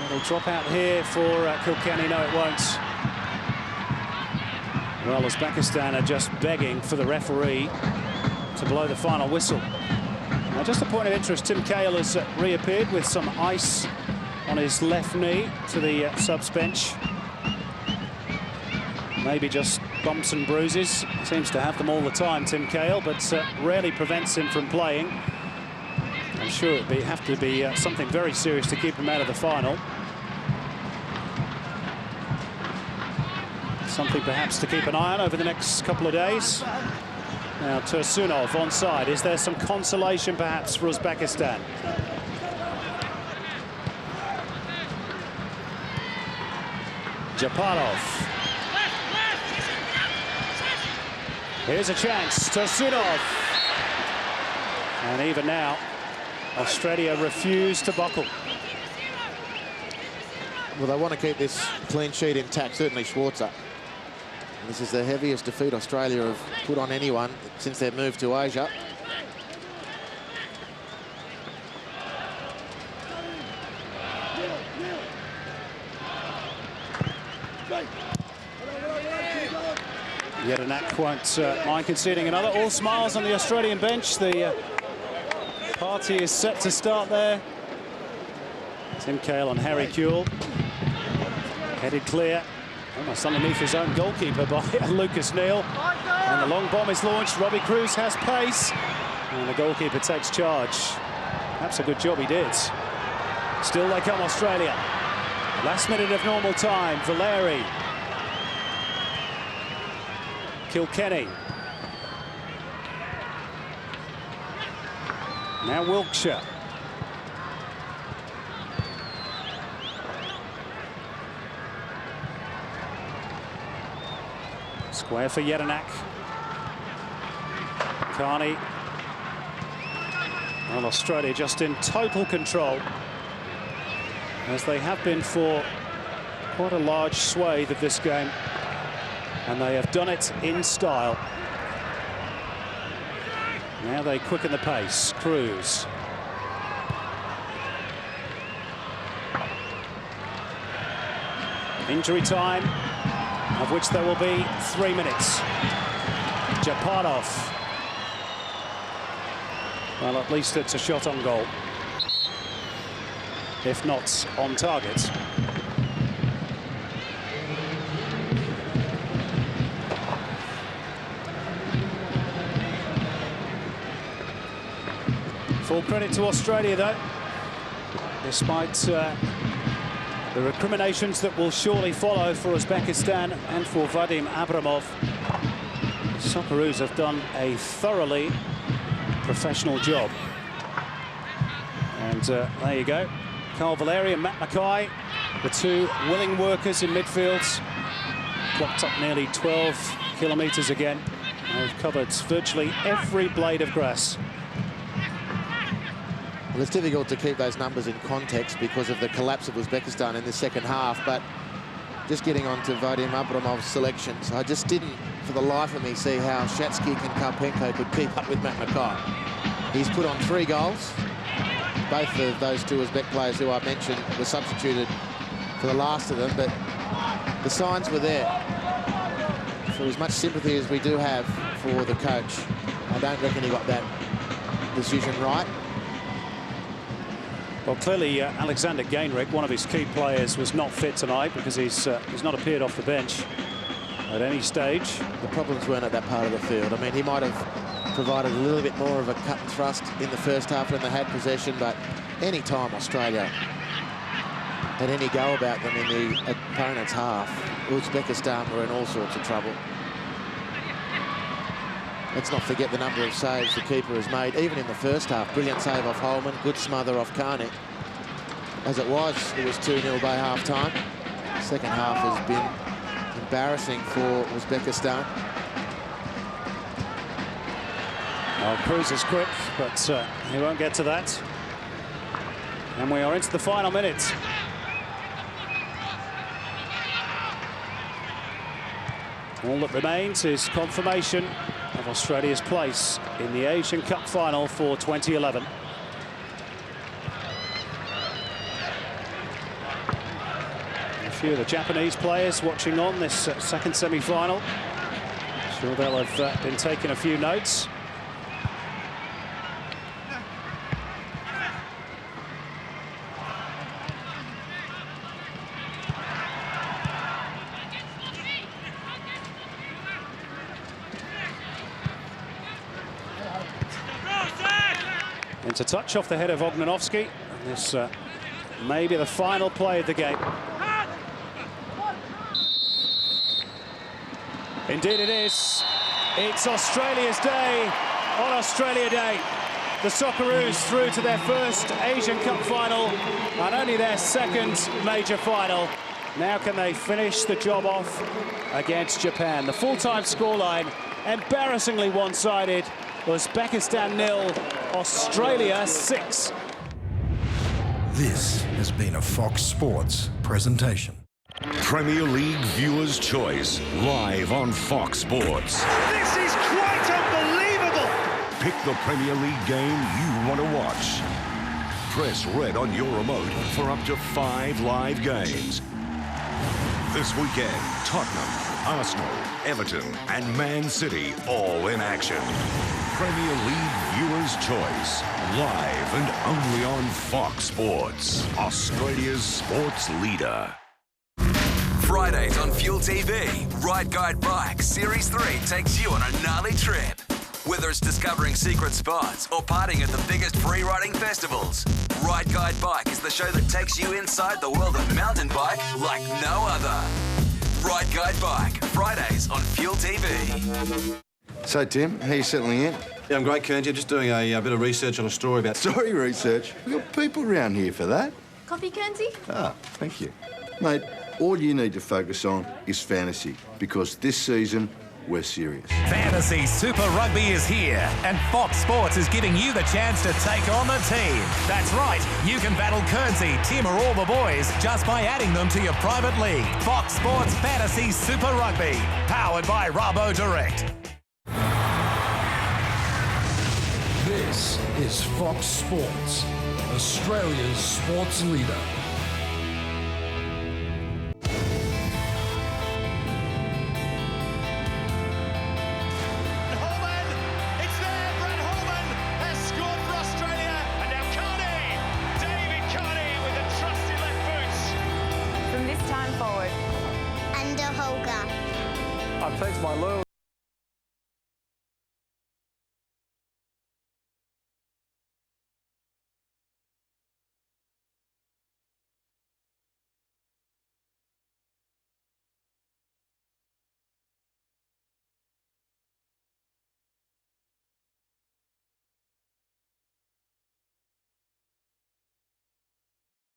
It'll drop out here for Kilkenny. No, it won't. Well, Uzbekistan are just begging for the referee to blow the final whistle. Now, just a point of interest, Tim Cahill has reappeared with some ice on his left knee to the subs bench. Maybe just bumps and bruises. Seems to have them all the time, Tim Cahill, but rarely prevents him from playing. I'm sure it'd have to be something very serious to keep him out of the final. Something perhaps to keep an eye on over the next couple of days. Now, Tursunov onside. Is there some consolation perhaps for Uzbekistan? Japarov. Here's a chance, Tursunov. And even now, Australia refuse to buckle. Well, they want to keep this clean sheet intact, certainly Schwarzer. This is the heaviest defeat Australia have put on anyone since their move to Asia. Jedinak won't mind conceding another. All smiles on the Australian bench. The party is set to start there. Tim Cahill and Harry Kewell. Headed clear. Almost underneath his own goalkeeper by Lucas Neal. And the long bomb is launched. Robbie Cruz has pace. And the goalkeeper takes charge. Perhaps a good job he did. Still they come, Australia. Last minute of normal time. Valeri. Kilkenny. Now Wilkshire. Square for Jedinak. Carney. Well, Australia just in total control, as they have been for quite a large swathe of this game. And they have done it in style. Now they quicken the pace. Cruz. Injury time, of which there will be 3 minutes. Japarov. Well, at least it's a shot on goal, if not on target. Full credit to Australia, though, despite the recriminations that will surely follow for Uzbekistan and for Vadim Abramov. The Socceroos have done a thoroughly professional job. And there you go. Carl Valeri and Matt Mackay, the two willing workers in midfield. Clocked up nearly 12 kilometres again. They've covered virtually every blade of grass. Well, it's difficult to keep those numbers in context because of the collapse of Uzbekistan in the second half, but just getting on to Vadim Abramov's selections, I just didn't, for the life of me, see how Shatskik and Karpenko could keep up with Matt Mackay. He's put on 3 goals. Both of those two Uzbek players who I mentioned were substituted for the last of them, but the signs were there. For as much sympathy as we do have for the coach, I don't reckon he got that decision right. Well, clearly, Alexander Gainrich, one of his key players, was not fit tonight because he's not appeared off the bench at any stage. The problems weren't at that part of the field. I mean, he might have provided a little bit more of a cut and thrust in the first half when they had possession, but any time Australia had any go about them in the opponent's half, Uzbekistan were in all sorts of trouble. Let's not forget the number of saves the keeper has made, even in the first half. Brilliant save off Holman, good smother off Karnik. As it was 2-0 by half-time. Second half has been embarrassing for Uzbekistan. Well, Cruz is quick, but he won't get to that. And we are into the final minutes. All that remains is confirmation of Australia's place in the Asian Cup final for 2011. A few of the Japanese players watching on this second semi-final. Sure they'll have been taking a few notes. Into touch off the head of Ognanovsky. This may be the final play of the game. Indeed it is. It's Australia's day on Australia Day. The Socceroos through to their first Asian Cup final and only their second major final. Now can they finish the job off against Japan? The full-time scoreline, embarrassingly one-sided. Uzbekistan 0, Australia 6. This has been a Fox Sports presentation. Premier League Viewers' Choice, live on Fox Sports. This is quite unbelievable! Pick the Premier League game you want to watch. Press red on your remote for up to 5 live games. This weekend, Tottenham, Arsenal, Everton and Man City all in action. Premier League Viewers' Choice, live and only on Fox Sports, Australia's sports leader. Fridays on Fuel TV, Ride Guide Bike Series 3 takes you on a gnarly trip. Whether it's discovering secret spots or partying at the biggest free riding festivals, Ride Guide Bike is the show that takes you inside the world of mountain bike like no other. Ride Guide Bike, Fridays on Fuel TV. So, Tim, how are you settling in? Yeah, I'm great, Kearns. Just doing a bit of research on a story about... Story research? We've got people around here for that. Coffee, Kearnsy? Ah, thank you. Mate, all you need to focus on is fantasy, because this season, we're serious. Fantasy Super Rugby is here, and Fox Sports is giving you the chance to take on the team. That's right, you can battle Kearnsy, Tim or all the boys just by adding them to your private league. Fox Sports Fantasy Super Rugby, powered by Rabo Direct. This is Fox Sports, Australia's sports leader. From this time forward. Under Holger. I pledge my loyalty